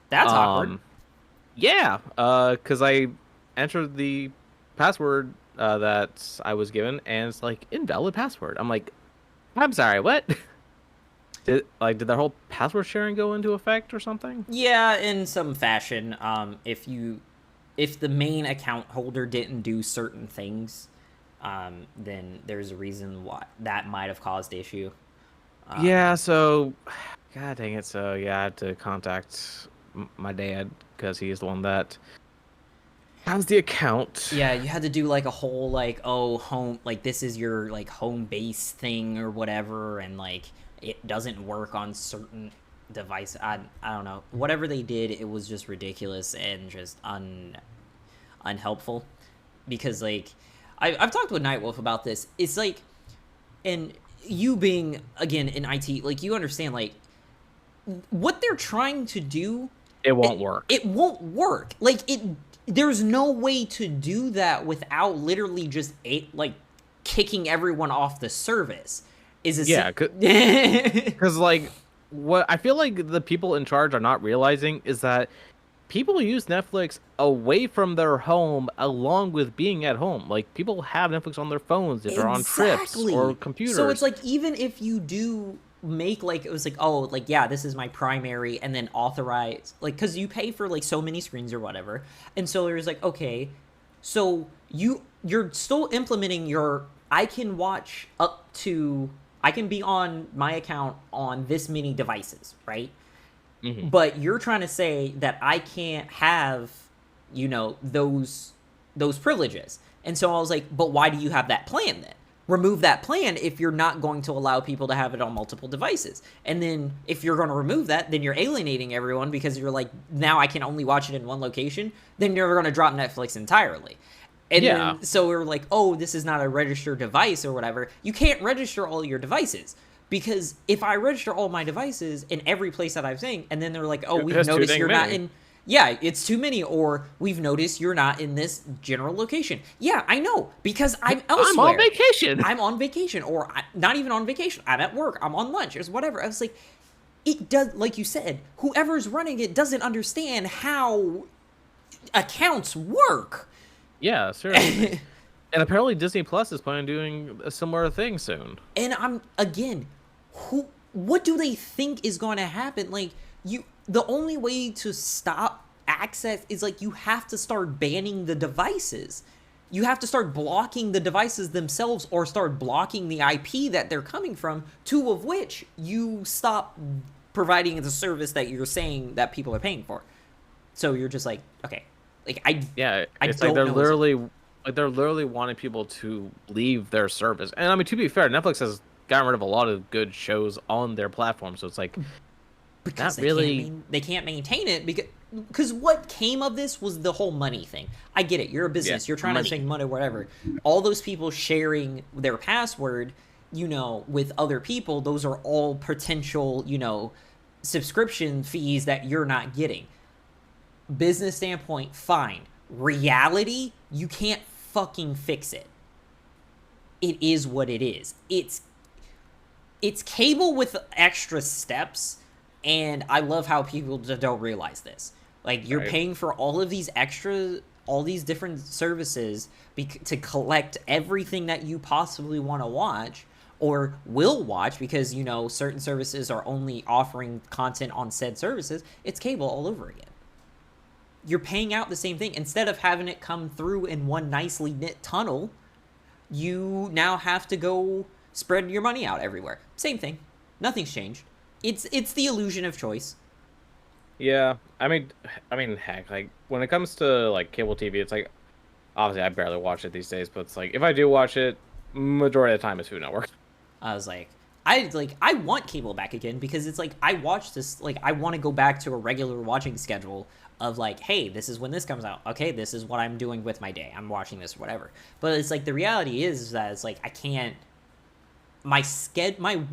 Speaker 1: That's awkward.
Speaker 2: um, yeah, because I entered the password that I was given, and it's like invalid password. I'm like, I'm sorry, what? Did their whole password sharing go into effect or something?
Speaker 1: Yeah, in some fashion. If the main account holder didn't do certain things, then there's a reason why that might have caused issue.
Speaker 2: Yeah, so, God dang it. So, yeah, I had to contact my dad because he is the one that has the account.
Speaker 1: Yeah, you had to do like a whole like, oh, home, like this is your like home base thing or whatever, and like it doesn't work on certain device. I don't know. Whatever they did, it was just ridiculous and just unhelpful, because like I've talked with Nightwolf about this. It's like, and you being again in IT, like you understand like what they're trying to do.
Speaker 2: It won't work.
Speaker 1: It won't work. Like it. There's no way to do that without literally just like kicking everyone off the service. Is it?
Speaker 2: Yeah, because like what I feel like the people in charge are not realizing is that people use Netflix away from their home along with being at home. Like people have Netflix on their phones if they're on trips or computers.
Speaker 1: So it's like, even if you do make like, it was like, oh, like, yeah, this is my primary, and then authorize, like, because you pay for like so many screens or whatever, and so there's like, okay, so you're still implementing your, I can watch up to, I can be on my account on this many devices, right?
Speaker 2: Mm-hmm.
Speaker 1: But you're trying to say that I can't have, those privileges. And so I was like, but why do you have that plan then? Remove that plan if you're not going to allow people to have it on multiple devices. And then if you're going to remove that, then you're alienating everyone, because you're like, now I can only watch it in one location. Then you're going to drop Netflix entirely. And then, so we were like, oh, this is not a registered device or whatever. You can't register all your devices. Because if I register all my devices in every place that I'm saying, and then they're like, oh, we've noticed you're not in... Yeah, it's too many, or we've noticed you're not in this general location. Yeah, I know, because I'm elsewhere.
Speaker 2: I'm on vacation.
Speaker 1: I'm on vacation, or not even on vacation. I'm at work. I'm on lunch, or whatever. I was like, it does, like you said, whoever's running it doesn't understand how accounts work.
Speaker 2: Yeah, seriously. And apparently Disney Plus is planning on doing a similar thing soon.
Speaker 1: And what do they think is going to happen? Like, the only way to stop access is like, you have to start banning the devices. You have to start blocking the devices themselves, or start blocking the IP that they're coming from, two of which you stop providing the service that you're saying that people are paying for. So you're just like, okay, like
Speaker 2: it's like they're literally wanting people to leave their service. And I mean, to be fair, Netflix has gotten rid of a lot of good shows on their platform, so it's like,
Speaker 1: because they can't maintain it, because what came of this was the whole money thing. I get it. You're a business. You're trying to make money, whatever. All those people sharing their password, with other people, those are all potential, subscription fees that you're not getting. Business standpoint, fine. Reality, you can't fucking fix it. It is what it is. It's cable with extra steps. And I love how people don't realize this. Like, you're paying for all of these all these different services to collect everything that you possibly want to watch or will watch, because, certain services are only offering content on said services. It's cable all over again. You're paying out the same thing. Instead of having it come through in one nicely knit tunnel, you now have to go spread your money out everywhere. Same thing. Nothing's changed. It's the illusion of choice.
Speaker 2: Yeah, I mean, heck, like when it comes to like cable TV, it's like, obviously I barely watch it these days, but it's like, if I do watch it, majority of the time it's Food Network.
Speaker 1: I was like, I want cable back again, because it's like, I watch this, like, I want to go back to a regular watching schedule of like, hey, this is when this comes out. Okay, this is what I'm doing with my day. I'm watching this or whatever. But it's like, the reality is that it's like, I can't my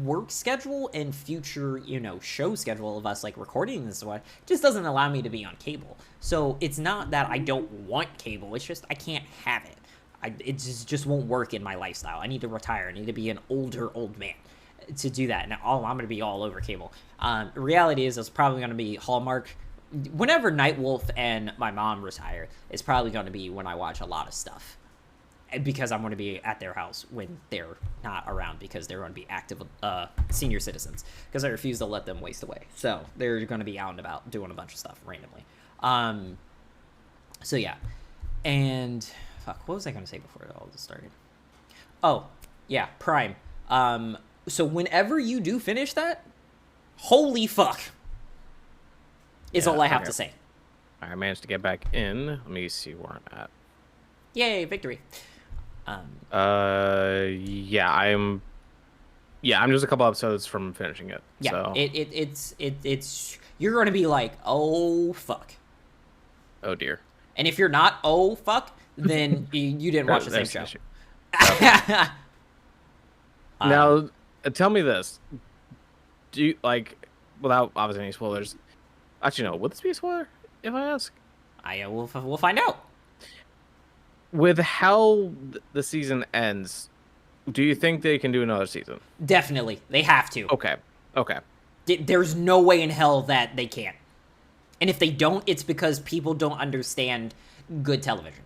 Speaker 1: work schedule and future, show schedule of us like recording this one just doesn't allow me to be on cable. So it's not that I don't want cable, it's just I can't have it. It just won't work in my lifestyle. I need to retire. I need to be an old man to do that. Now, I'm going to be all over cable. Reality is, it's probably going to be Hallmark. Whenever Nightwolf and my mom retire, it's probably going to be when I watch a lot of stuff. Because I'm going to be at their house when they're not around, because they're going to be active senior citizens. Because I refuse to let them waste away. So they're going to be out and about doing a bunch of stuff randomly. So yeah. And fuck, what was I going to say before it all started? Oh, yeah, Prime. So whenever you do finish that, holy fuck, is all I have to say.
Speaker 2: I managed to get back in. Let me see where I'm at.
Speaker 1: Yay, victory.
Speaker 2: Yeah, I'm just a couple episodes from finishing it.
Speaker 1: Yeah,
Speaker 2: so.
Speaker 1: it's you're going to be like, oh fuck.
Speaker 2: Oh dear.
Speaker 1: And if you're not, oh fuck, then you didn't watch the same show.
Speaker 2: Okay. Now, tell me this. Do you, like, without obviously any spoilers, actually no, would this be a spoiler if I ask?
Speaker 1: We'll find out.
Speaker 2: With how the season ends, do you think they can do another season?
Speaker 1: Definitely. They have to.
Speaker 2: Okay.
Speaker 1: There's no way in hell that they can't. And if they don't, it's because people don't understand good television.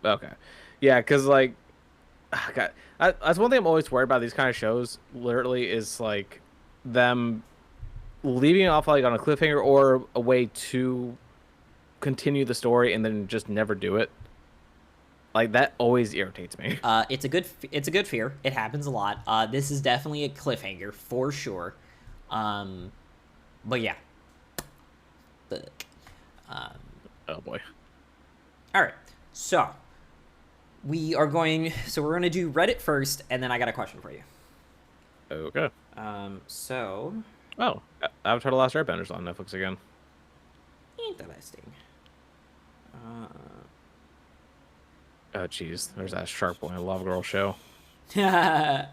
Speaker 2: Okay. Yeah, because, like, God, that's one thing I'm always worried about these kind of shows, literally, is, like, them leaving it off, like, on a cliffhanger or a way to continue the story and then just never do it. Like, that always irritates me.
Speaker 1: It's a good fear. It happens a lot. This is definitely a cliffhanger for sure. But yeah.
Speaker 2: Oh boy.
Speaker 1: All right. So we're going to do Reddit first, and then I got a question for you.
Speaker 2: Okay.
Speaker 1: So.
Speaker 2: Oh, Avatar: The Last Airbender's on Netflix again.
Speaker 1: Interesting.
Speaker 2: Oh, jeez. There's that Shark Boy and Lava Girl show.
Speaker 1: There's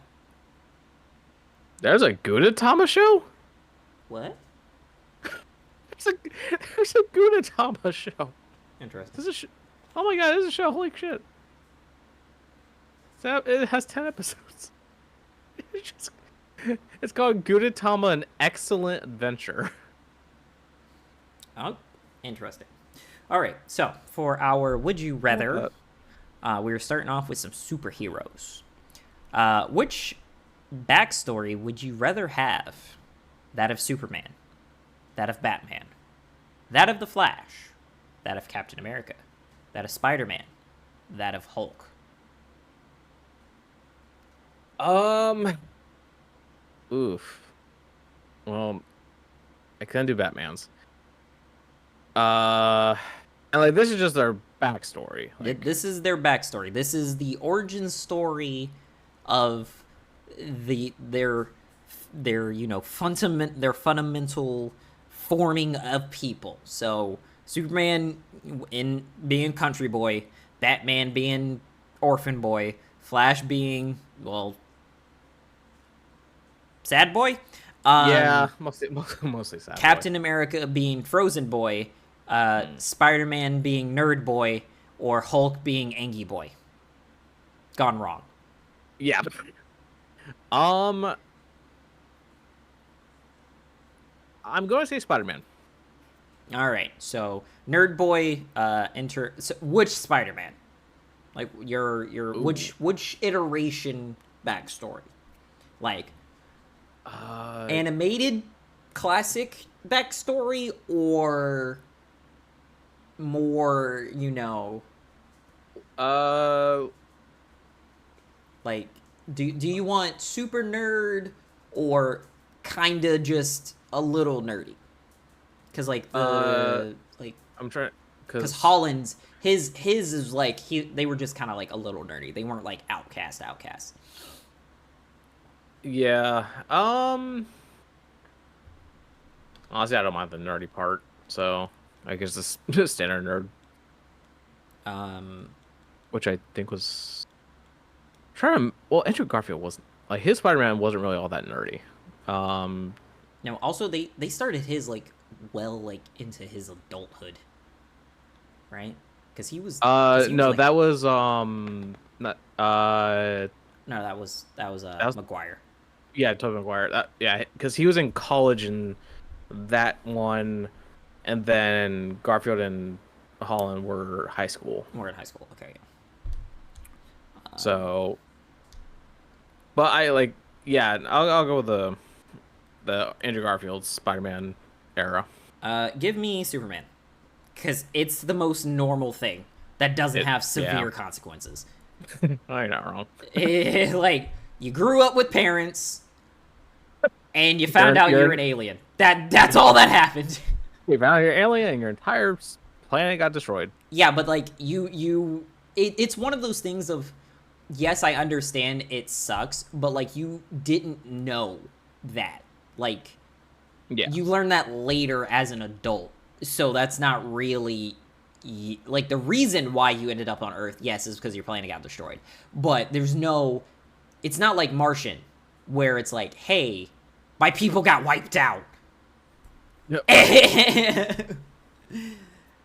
Speaker 2: There's a Gudetama show?
Speaker 1: What?
Speaker 2: There's a Gudetama show.
Speaker 1: Interesting.
Speaker 2: Oh my god, this is a show. Holy shit. It has 10 episodes. It's called Gudetama: An Excellent Adventure.
Speaker 1: Oh, interesting. All right, so for our Would You Rather, we're starting off with some superheroes. Which backstory would you rather have? That of Superman, that of Batman, that of the Flash, that of Captain America, that of Spider-Man, that of Hulk?
Speaker 2: Oof. Well, I couldn't do Batman's. And like this is just their backstory. Like...
Speaker 1: This is their backstory. This is the origin story of their fundamental forming of people. So Superman in being country boy, Batman being orphan boy, Flash being sad boy.
Speaker 2: Yeah, mostly sad.
Speaker 1: Captain America being frozen boy, Spider-Man being nerd boy, or Hulk being Angie boy. Gone wrong.
Speaker 2: Yeah. I'm going to say Spider-Man.
Speaker 1: All right. So nerd boy. So which Spider-Man? Like your which iteration backstory? Like animated classic backstory, or more, like do you want super nerd or kinda just a little nerdy? Because like I'm
Speaker 2: trying,
Speaker 1: because Holland's his is like they were just kind of like a little nerdy. They weren't like outcasts.
Speaker 2: Yeah. Honestly, I don't mind the nerdy part, so I guess this just standard nerd. Which I think was. I'm trying to. Well, Andrew Garfield wasn't like his Spider-Man wasn't really all that nerdy. Um,
Speaker 1: No, also they started his like well like into his adulthood, right? Because he was
Speaker 2: no,
Speaker 1: like
Speaker 2: that was not
Speaker 1: no, that was
Speaker 2: that was
Speaker 1: Maguire.
Speaker 2: yeah, Tobey Maguire. Yeah, because he was in college in that one, and then Garfield and Holland were high school.
Speaker 1: We're in high school. Okay.
Speaker 2: So, but I like, yeah, I'll go with the Andrew Garfield Spider-Man era.
Speaker 1: Give me Superman, because it's the most normal thing that doesn't have severe
Speaker 2: Yeah.
Speaker 1: consequences.
Speaker 2: I'm not wrong.
Speaker 1: Like you grew up with parents, and you found out you're an alien. That's all that happened.
Speaker 2: You found your alien, and your entire planet got destroyed.
Speaker 1: Yeah, but like it's one of those things of, yes, I understand it sucks, but like you didn't know that. Like
Speaker 2: Yeah,
Speaker 1: you learn that later as an adult. So that's not really like the reason why you ended up on Earth. Yes, is because your planet got destroyed. But there's no, it's not like Martian where it's like, hey, my people got wiped out.
Speaker 2: Yep.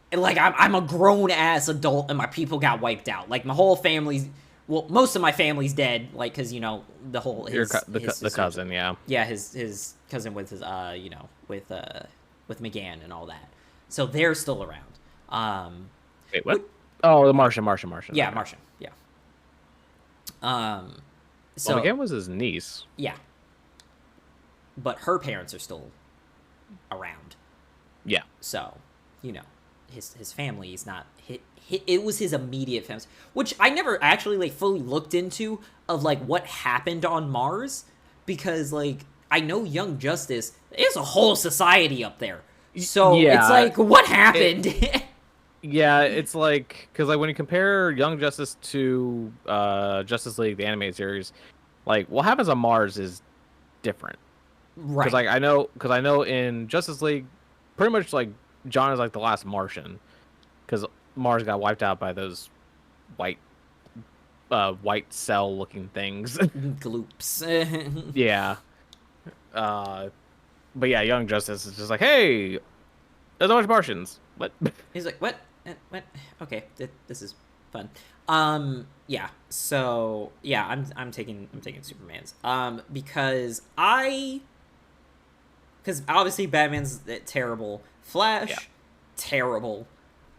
Speaker 1: And like I'm a grown ass adult and my people got wiped out. Like my whole family's, well, most of my family's dead. Like because you know the whole
Speaker 2: the cousin, yeah.
Speaker 1: yeah, his cousin with his with McGann and all that. So they're still around.
Speaker 2: Wait, what? Oh, the Martian.
Speaker 1: Yeah,
Speaker 2: Okay.
Speaker 1: Martian. Yeah. So
Speaker 2: Well, McGann was his niece.
Speaker 1: yeah, but her parents are still around.
Speaker 2: Yeah.
Speaker 1: So, you know, his family is not it was his immediate family, which I never actually like fully looked into of like what happened on Mars, because like I know Young Justice is a whole society up there. So
Speaker 2: Yeah,
Speaker 1: it's like what happened?
Speaker 2: Yeah, it's like because like when you compare Young Justice to Justice League, the animated series, like what happens on Mars is different.
Speaker 1: Right.
Speaker 2: Because I know in Justice League, pretty much like John is like the last Martian, because Mars got wiped out by those white cell looking things.
Speaker 1: Gloops.
Speaker 2: Yeah. But yeah, Young Justice is just like, hey, there's a bunch of Martians. What?
Speaker 1: He's like, what? What? Okay, this is fun. Yeah. So yeah, I'm taking Superman's. Because obviously Batman's terrible. Flash,
Speaker 2: Yeah.
Speaker 1: terrible.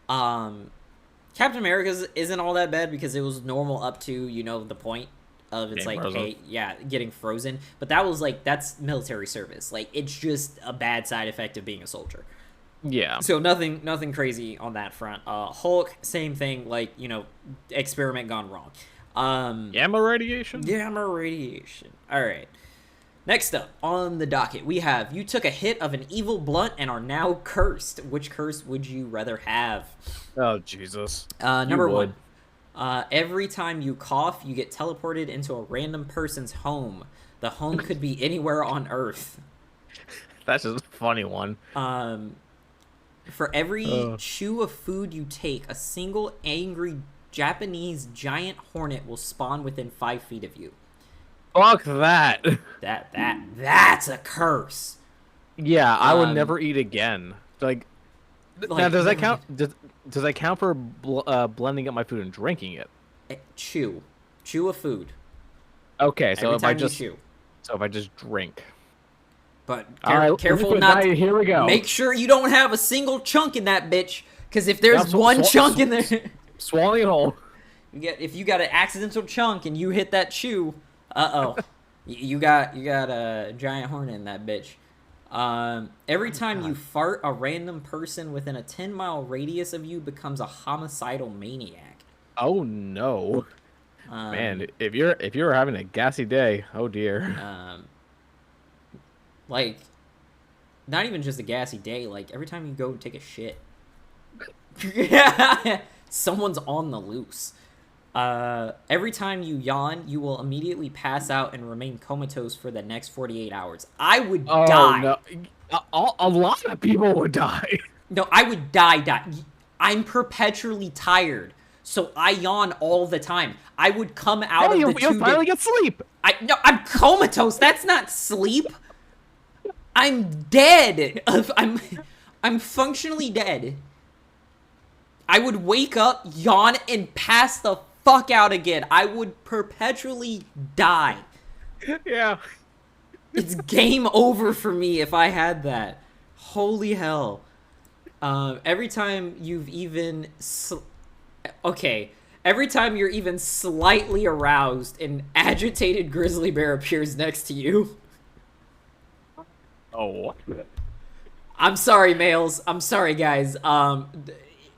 Speaker 1: Captain America's isn't all that bad because it was normal up to, you know, the point of it's
Speaker 2: Getting
Speaker 1: like,
Speaker 2: frozen.
Speaker 1: hey, yeah, getting frozen. But that was like, that's military service. Like, it's just a bad side effect of being a soldier.
Speaker 2: Yeah.
Speaker 1: So nothing crazy on that front. Hulk, same thing, like, you know, experiment gone wrong.
Speaker 2: Gamma radiation?
Speaker 1: Gamma radiation. All right. Next up on the docket, we have you took a hit of an evil blunt and are now cursed. Which curse would you rather have?
Speaker 2: Oh, Jesus.
Speaker 1: Number
Speaker 2: would.
Speaker 1: one. Every time you cough, you get teleported into a random person's home. The home could be anywhere on Earth.
Speaker 2: That's just a funny one.
Speaker 1: For every chew of food you take, a single angry Japanese giant hornet will spawn within 5 feet of you.
Speaker 2: Fuck that.
Speaker 1: That's a curse.
Speaker 2: Yeah, I would
Speaker 1: Um,
Speaker 2: never eat again. Like now,
Speaker 1: Like,
Speaker 2: does that count? Does that count for blending up my food and drinking it?
Speaker 1: Chew a food.
Speaker 2: Okay, so
Speaker 1: Every
Speaker 2: if I
Speaker 1: time you
Speaker 2: just
Speaker 1: chew.
Speaker 2: drink.
Speaker 1: But
Speaker 2: All right,
Speaker 1: careful
Speaker 2: liquid
Speaker 1: not.
Speaker 2: diet, here we go.
Speaker 1: Make sure you don't have a single chunk in that bitch, because if there's one chunk in there,
Speaker 2: Swallowing it whole.
Speaker 1: if you got an accidental chunk and you hit that chew, you got a giant hornet in that bitch. Every time you fart, a random person within a 10-mile radius of you becomes a homicidal maniac.
Speaker 2: Oh no,
Speaker 1: Um,
Speaker 2: man! If you're having a gassy day, oh dear.
Speaker 1: Like, not even just a gassy day. Like every time you go take a shit, someone's on the loose. Every time you yawn, you will immediately pass out and remain comatose for the next 48 hours. I would
Speaker 2: Oh
Speaker 1: die.
Speaker 2: no, a lot of people would die.
Speaker 1: No, I would die. I'm perpetually tired. So I yawn all the time. I would come out
Speaker 2: Oh,
Speaker 1: of
Speaker 2: you'll,
Speaker 1: the
Speaker 2: you'll
Speaker 1: tube.
Speaker 2: finally get sleep.
Speaker 1: No, I'm comatose. That's not sleep. I'm dead. I'm functionally dead. I would wake up, yawn, and pass the fuck out again. I would perpetually die.
Speaker 2: Yeah.
Speaker 1: It's game over for me if I had that. Holy hell. Every time you've even... Okay. Every time you're even slightly aroused, an agitated grizzly bear appears next to you.
Speaker 2: Oh.
Speaker 1: I'm sorry, males. I'm sorry, guys.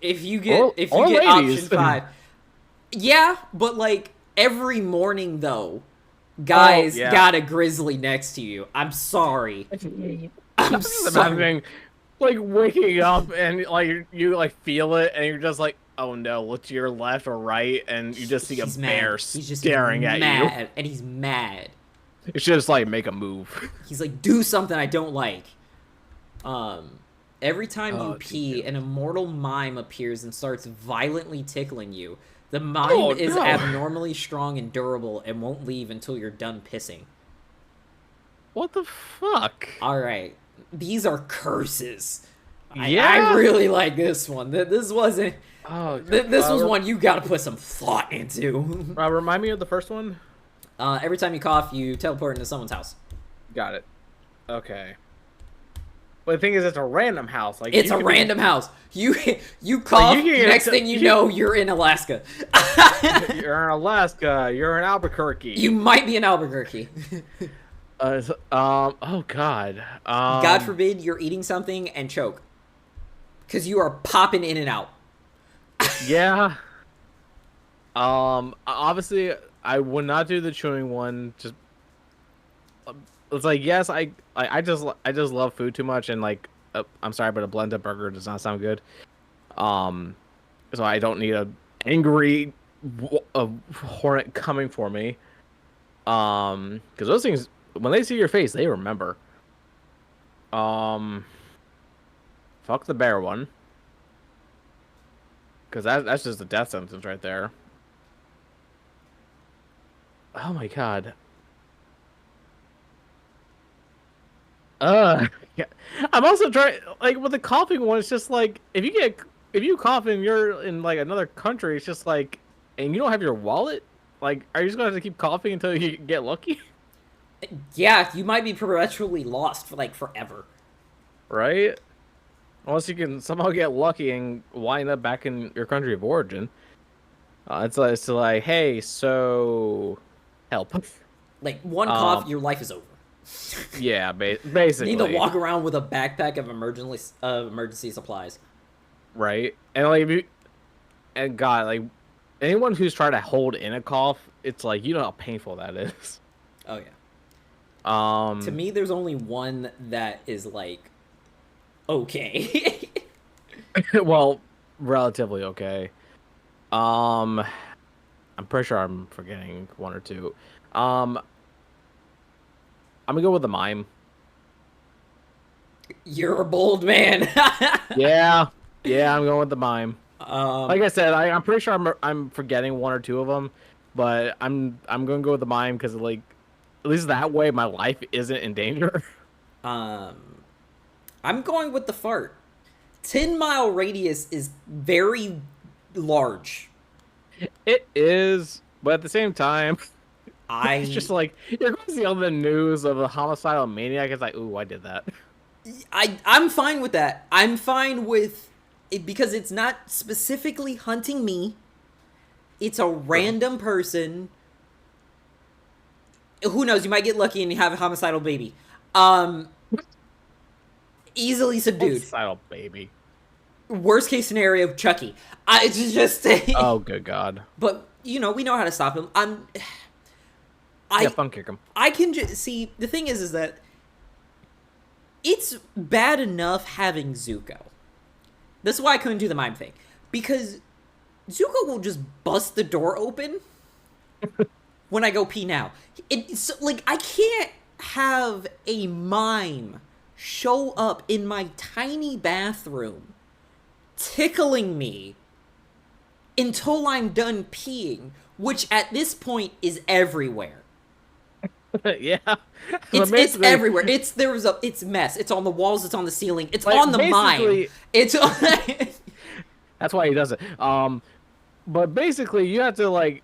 Speaker 1: If you get
Speaker 2: Or ladies.
Speaker 1: option 5, yeah, but like every morning though, guys
Speaker 2: yeah.
Speaker 1: got a grizzly next to you. I'm sorry. I'm
Speaker 2: Just
Speaker 1: sorry.
Speaker 2: imagining, like, waking up and like you like feel it, and you're just like, oh no, look to your left or right, and you just see a
Speaker 1: He's
Speaker 2: bear
Speaker 1: mad. He's just
Speaker 2: staring at you.
Speaker 1: mad, and he's mad.
Speaker 2: It should just like make a move.
Speaker 1: He's like, do something I don't like. Every time you
Speaker 2: Oh,
Speaker 1: pee,
Speaker 2: dude.
Speaker 1: an immortal mime appears and starts violently tickling you. The mime
Speaker 2: Oh,
Speaker 1: is
Speaker 2: no.
Speaker 1: abnormally strong and durable and won't leave until you're done pissing.
Speaker 2: What the fuck?
Speaker 1: Alright, these are curses.
Speaker 2: Yeah?
Speaker 1: I really like this one. This wasn't...
Speaker 2: Oh,
Speaker 1: This was one you gotta put some thought into.
Speaker 2: Remind me of the first one.
Speaker 1: Every time you cough, you teleport into someone's house.
Speaker 2: Got it. Okay. But the thing is, it's a random house. Like
Speaker 1: It's
Speaker 2: you
Speaker 1: a
Speaker 2: can
Speaker 1: random house. You cough,
Speaker 2: you can get
Speaker 1: next
Speaker 2: to-
Speaker 1: thing you know, you're in Alaska.
Speaker 2: You're in Alaska. You're in Albuquerque.
Speaker 1: You might be in Albuquerque.
Speaker 2: Oh God.
Speaker 1: God forbid you're eating something and choke. Because you are popping in and out.
Speaker 2: Yeah. Obviously, I would not do the chewing one. Just it's like, yes, I just love food too much, and like, I'm sorry, but a blended burger does not sound good. So I don't need a angry hornet coming for me. Because those things, when they see your face, they remember. Fuck the bear one. Because that's just a death sentence right there. Oh my god. Yeah. I'm also trying, like, with the coughing one, it's just like, if you cough and you're in like another country, it's just like, and you don't have your wallet, like, are you just gonna have to keep coughing until you get lucky?
Speaker 1: Yeah, you might be perpetually lost for like forever.
Speaker 2: Right? Unless you can somehow get lucky and wind up back in your country of origin. It's like, hey, so help.
Speaker 1: Like one cough, your life is over.
Speaker 2: Yeah,
Speaker 1: You
Speaker 2: basically.
Speaker 1: need to walk around with a backpack of emergency supplies.
Speaker 2: Right? And like, and God, like, anyone who's trying to hold in a cough, it's like, you know how painful that is.
Speaker 1: Oh yeah.
Speaker 2: Um,
Speaker 1: To me, there's only one that is like okay.
Speaker 2: well, relatively okay. I'm pretty sure I'm forgetting one or two. I'm gonna go with the mime.
Speaker 1: You're a bold man.
Speaker 2: Yeah, I'm going with the mime.
Speaker 1: Um,
Speaker 2: Like I said, I'm pretty sure I'm forgetting one or two of them, but I'm gonna go with the mime because, like, at least that way my life isn't in danger.
Speaker 1: I'm going with the fart. 10-mile radius is very large.
Speaker 2: It is, but at the same time, it's
Speaker 1: I
Speaker 2: just like you're going to see on the news of a homicidal maniac. It's like, ooh, I did that.
Speaker 1: I'm fine with that. I'm fine with it because it's not specifically hunting me. It's a random person. Who knows? You might get lucky and you have a homicidal baby. Easily subdued.
Speaker 2: Homicidal baby.
Speaker 1: Worst case scenario, Chucky. It's just.
Speaker 2: Oh, good God.
Speaker 1: But we know how to stop him.
Speaker 2: Yeah, fun kick him.
Speaker 1: I can just see the thing is that it's bad enough having Zuko. That's why I couldn't do the mime thing, because Zuko will just bust the door open when I go pee now. It's like I can't have a mime show up in my tiny bathroom tickling me until I'm done peeing, which at this point is everywhere.
Speaker 2: Yeah. So
Speaker 1: It's
Speaker 2: basically,
Speaker 1: everywhere. It's mess. It's on the walls. It's on the ceiling. It's
Speaker 2: like
Speaker 1: on the mime.
Speaker 2: basically,
Speaker 1: It's on,
Speaker 2: that's why he does it. But basically, you have to like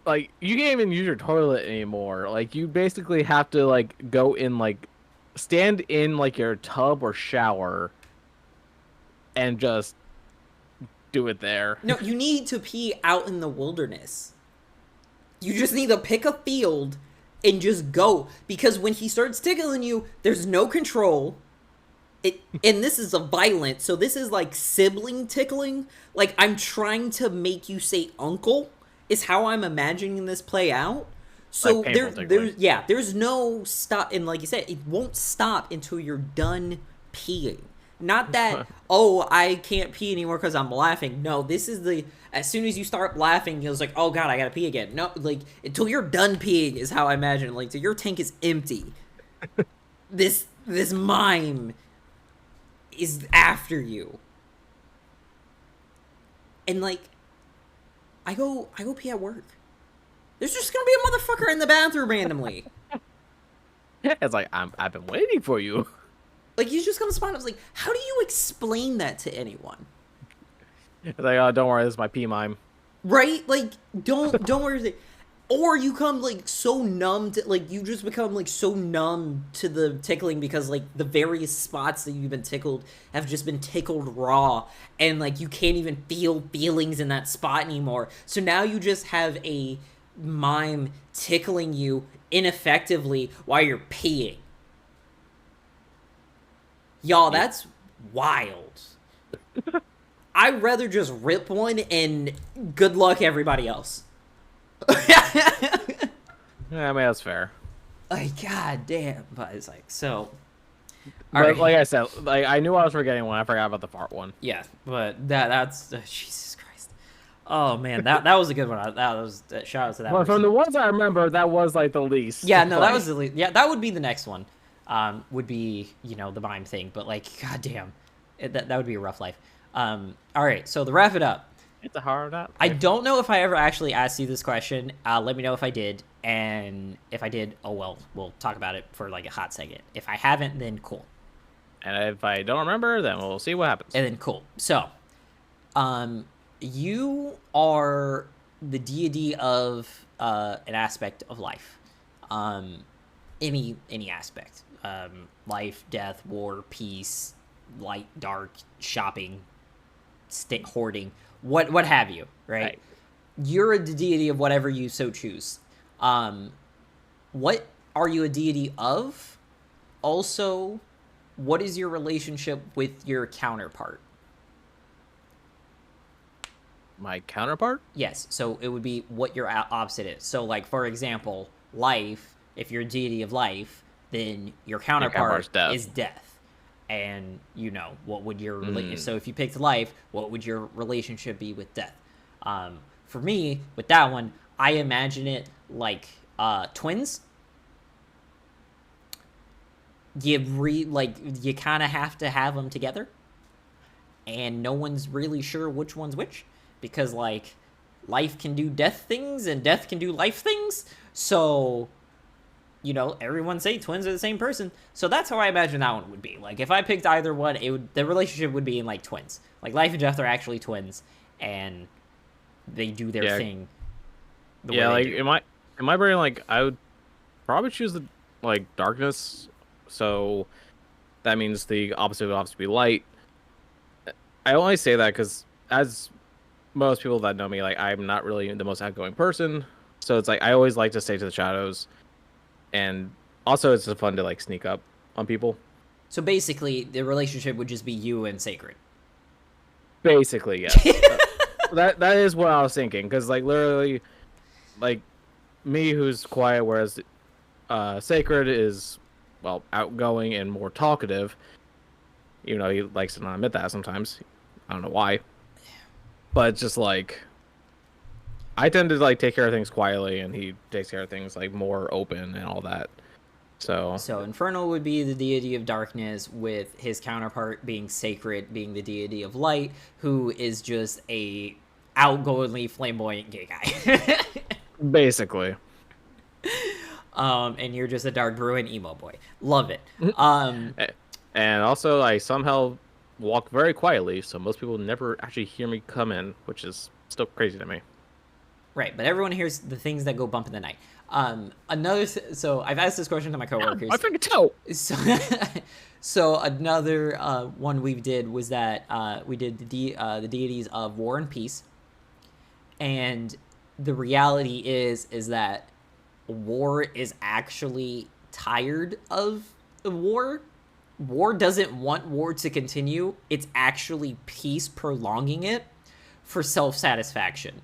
Speaker 2: you can't even use your toilet anymore. Like you basically have to like go in like stand in like your tub or shower and just do it there.
Speaker 1: no. You need to pee out in the wilderness. You just need to pick a field and just go, because when he starts tickling you, there's no control. And this is a violent, so this is like sibling tickling. Like I'm trying to make you say uncle is how I'm imagining this play out. So
Speaker 2: Like painful tickling.
Speaker 1: there's no stop, and like you said, it won't stop until you're done peeing. Not that oh, I can't pee anymore because I'm laughing. No, this is the, as soon as you start laughing, it's like, oh god, I gotta pee again. No, like until you're done peeing is how I imagine it. Like till your tank is empty. This mime is after you. And like I go pee at work. There's just gonna be a motherfucker in the bathroom randomly.
Speaker 2: It's like I've been waiting for you.
Speaker 1: Like he's just gonna spawn. I was like, how do you explain that to anyone?
Speaker 2: It's like, oh, don't worry, this is my pee mime.
Speaker 1: Right? Like don't worry. Or you come like so numb to, like you just become like so numb to the tickling because like the various spots that you've been tickled have just been tickled raw, and like you can't even feel feelings in that spot anymore. So now you just have a mime tickling you ineffectively while you're peeing. Y'all, that's wild. I'd rather just rip one and good luck everybody else.
Speaker 2: Yeah, I mean that's fair.
Speaker 1: Like, god damn. But it's like, so.
Speaker 2: But like I said, like I knew I was forgetting one. I forgot about the fart one.
Speaker 1: Yeah, but that's Jesus Christ. Oh man, that was a good one. That was shout out to that.
Speaker 2: Well,
Speaker 1: person.
Speaker 2: from the ones I remember, that was like the least.
Speaker 1: Yeah, no,
Speaker 2: like,
Speaker 1: that was the least. Yeah, that would be the next one. Would be, you know, the mime thing, but like, god damn, that would be a rough life. All right, so to wrap it up,
Speaker 2: it's a hard out.
Speaker 1: I don't know if I ever actually asked you this question. Let me know if I did, and if I did, oh well, we'll talk about it for like a hot second. If I haven't, then cool.
Speaker 2: And if I don't remember, then we'll see what happens.
Speaker 1: And then cool. So, you are the deity of an aspect of life. Any aspect. Life, death, war, peace, light, dark, shopping, stick hoarding, what have you, right? You're the deity of whatever you so choose. What are you a deity of? Also, what is your relationship with your counterpart?
Speaker 2: My counterpart?
Speaker 1: Yes, so it would be what your opposite is. So, like, for example, life, if you're a deity of life, then your counterpart is death. And, you know, what would your... So if you picked life, what would your relationship be with death? For me, with that one, I imagine it like twins. You kind of have to have them together, and no one's really sure which one's which, because like life can do death things and death can do life things. So, you know, everyone say twins are the same person. So that's how I imagine that one would be. Like if I picked either one, the relationship would be in like twins. Like life and death are actually twins, and they do their thing.
Speaker 2: Like in my brain, like I would probably choose the like darkness. So that means the opposite would obviously be light. I only say that because as most people that know me, like I'm not really the most outgoing person. So it's like I always like to stay to the shadows. And also it's just fun to like sneak up on people.
Speaker 1: So basically the relationship would just be you and Sacred.
Speaker 2: Basically, yeah. that is what I was thinking. Because like literally, like me who's quiet, whereas Sacred is... well, outgoing and more talkative. You know, he likes to not admit that sometimes. I don't know why. But it's just like... I tend to like take care of things quietly, and he takes care of things like more open and all that. So
Speaker 1: Infernal would be the deity of darkness, with his counterpart being Sacred, being the deity of light, who is just a outgoingly flamboyant gay guy.
Speaker 2: Basically.
Speaker 1: And you're just a dark Bruin emo boy. Love it.
Speaker 2: And also, I somehow walk very quietly, so most people never actually hear me come in, which is still crazy to me.
Speaker 1: Right, but everyone hears the things that go bump in the night. So I've asked this question to my coworkers.
Speaker 2: I freaking toe.
Speaker 1: So another one we did was that we did the deities of war and peace, and the reality is that war is actually tired of war. War doesn't want war to continue. It's actually peace prolonging it for self-satisfaction.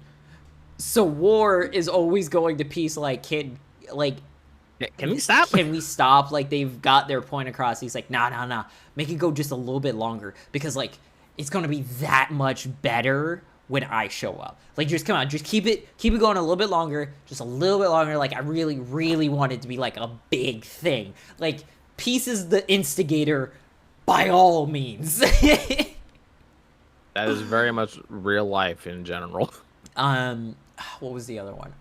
Speaker 1: So war is always going to peace like, can
Speaker 2: we stop?
Speaker 1: Can we stop? Like, they've got their point across. He's like, nah. Make it go just a little bit longer. Because, like, it's going to be that much better when I show up. Like, just come on. Just keep it going a little bit longer. Just a little bit longer. Like, I really, really want it to be, like, a big thing. Like, peace is the instigator by all means.
Speaker 2: That is very much real life in general.
Speaker 1: What was the other one?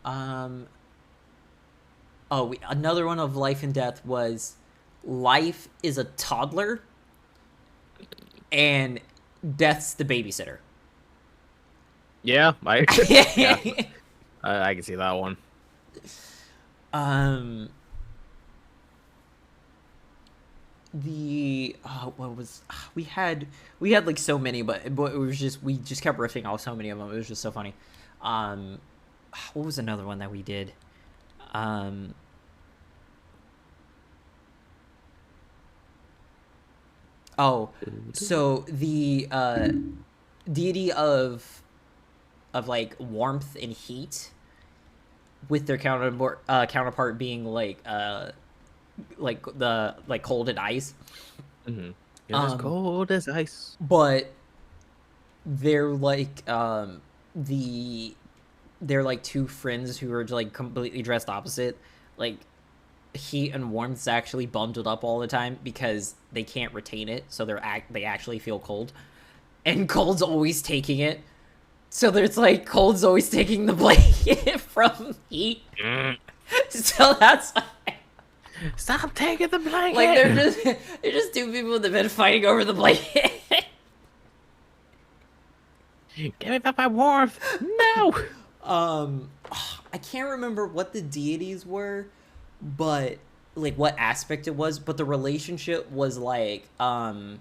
Speaker 1: Another one of life and death was life is a toddler and death's the babysitter.
Speaker 2: Yeah, I can see that one.
Speaker 1: We had like so many, but it was just, we just kept riffing off so many of them. It was just so funny. What was another one that we did? So the deity of like warmth and heat, with their counterpart being like cold and ice.
Speaker 2: Mm-hmm. It's cold as ice.
Speaker 1: But they're like they're like two friends who are like completely dressed opposite. Like, heat and warmth's actually bundled up all the time because they can't retain it, so they actually feel cold, and cold's always taking it. So there's like cold's always taking the blanket from heat. So that's why.
Speaker 2: Stop taking the blanket.
Speaker 1: Like, they're just two people that have been fighting over the blanket.
Speaker 2: Give me back my warmth. No.
Speaker 1: I can't remember what the deities were, but like what aspect it was, but the relationship was like love,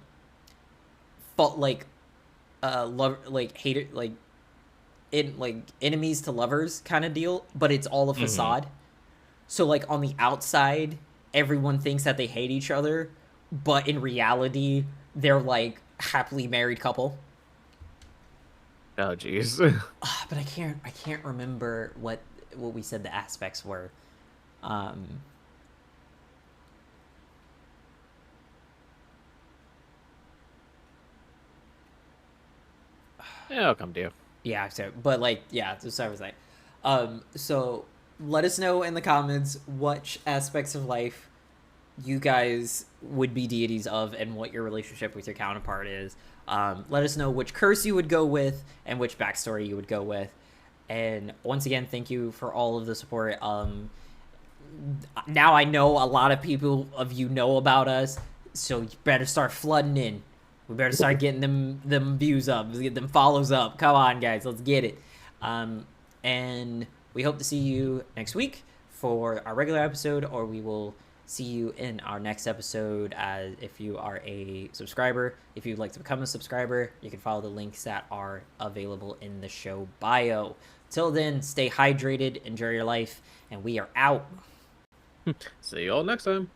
Speaker 1: like hater, like enemies to lovers kind of deal, but it's all a facade. So like on the outside, everyone thinks that they hate each other, but in reality, they're like happily married couple.
Speaker 2: Oh jeez.
Speaker 1: But I can't remember what we said the aspects were.
Speaker 2: Yeah, I'll come to you.
Speaker 1: Yeah, so, but like, yeah, so I was like, so let us know in the comments which aspects of life you guys would be deities of and what your relationship with your counterpart is. Let us know which curse you would go with and which backstory you would go with. And once again, thank you for all of the support. Now I know a lot of people of you know about us, so you better start flooding in. We better start getting them views up, get them follows up. Come on, guys, let's get it. And we hope to see you next week for our regular episode, or we will see you in our next episode. If you are a subscriber, if you'd like to become a subscriber, you can follow the links that are available in the show bio. Till then, stay hydrated, enjoy your life, and we are out.
Speaker 2: See you all next time.